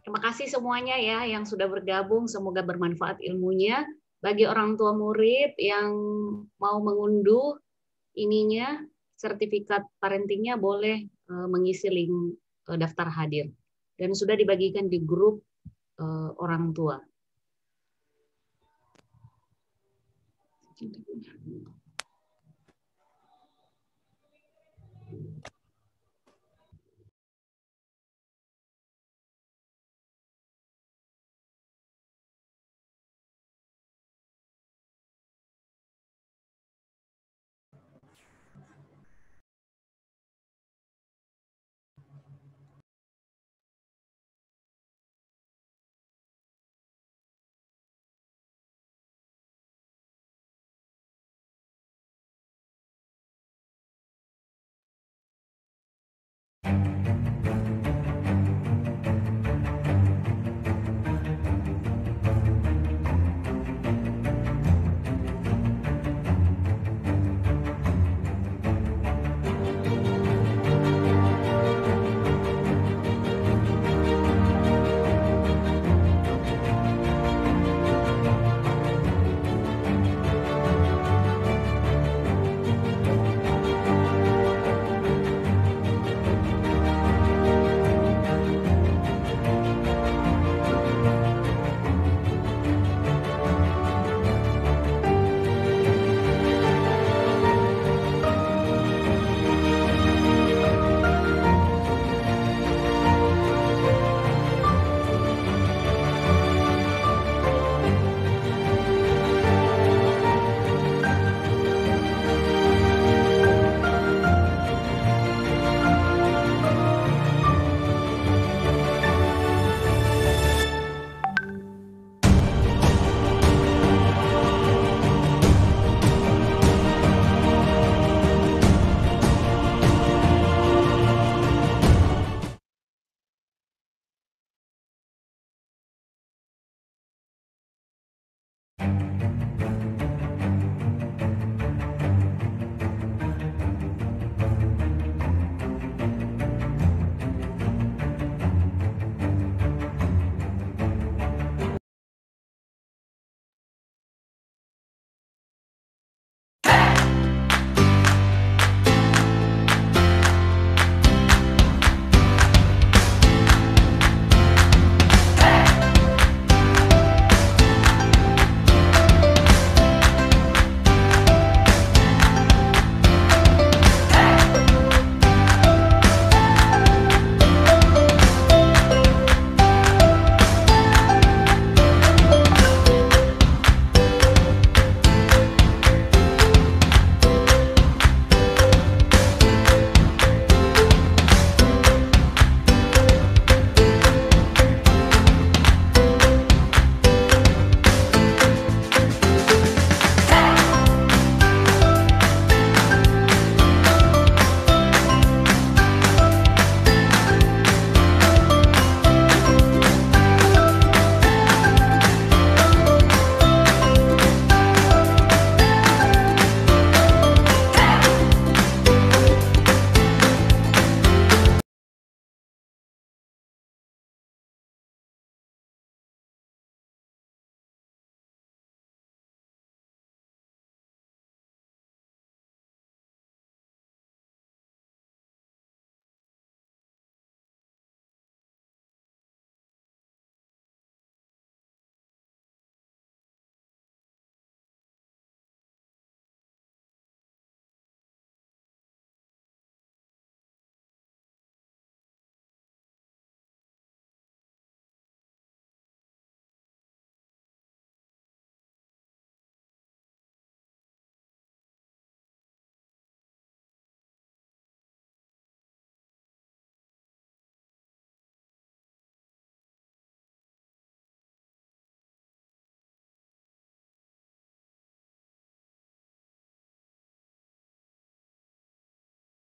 Terima kasih semuanya ya yang sudah bergabung, semoga bermanfaat ilmunya. Bagi orang tua murid yang mau mengunduh ininya, sertifikat parentingnya boleh mengisi link daftar hadir. Dan sudah dibagikan di grup orang tua.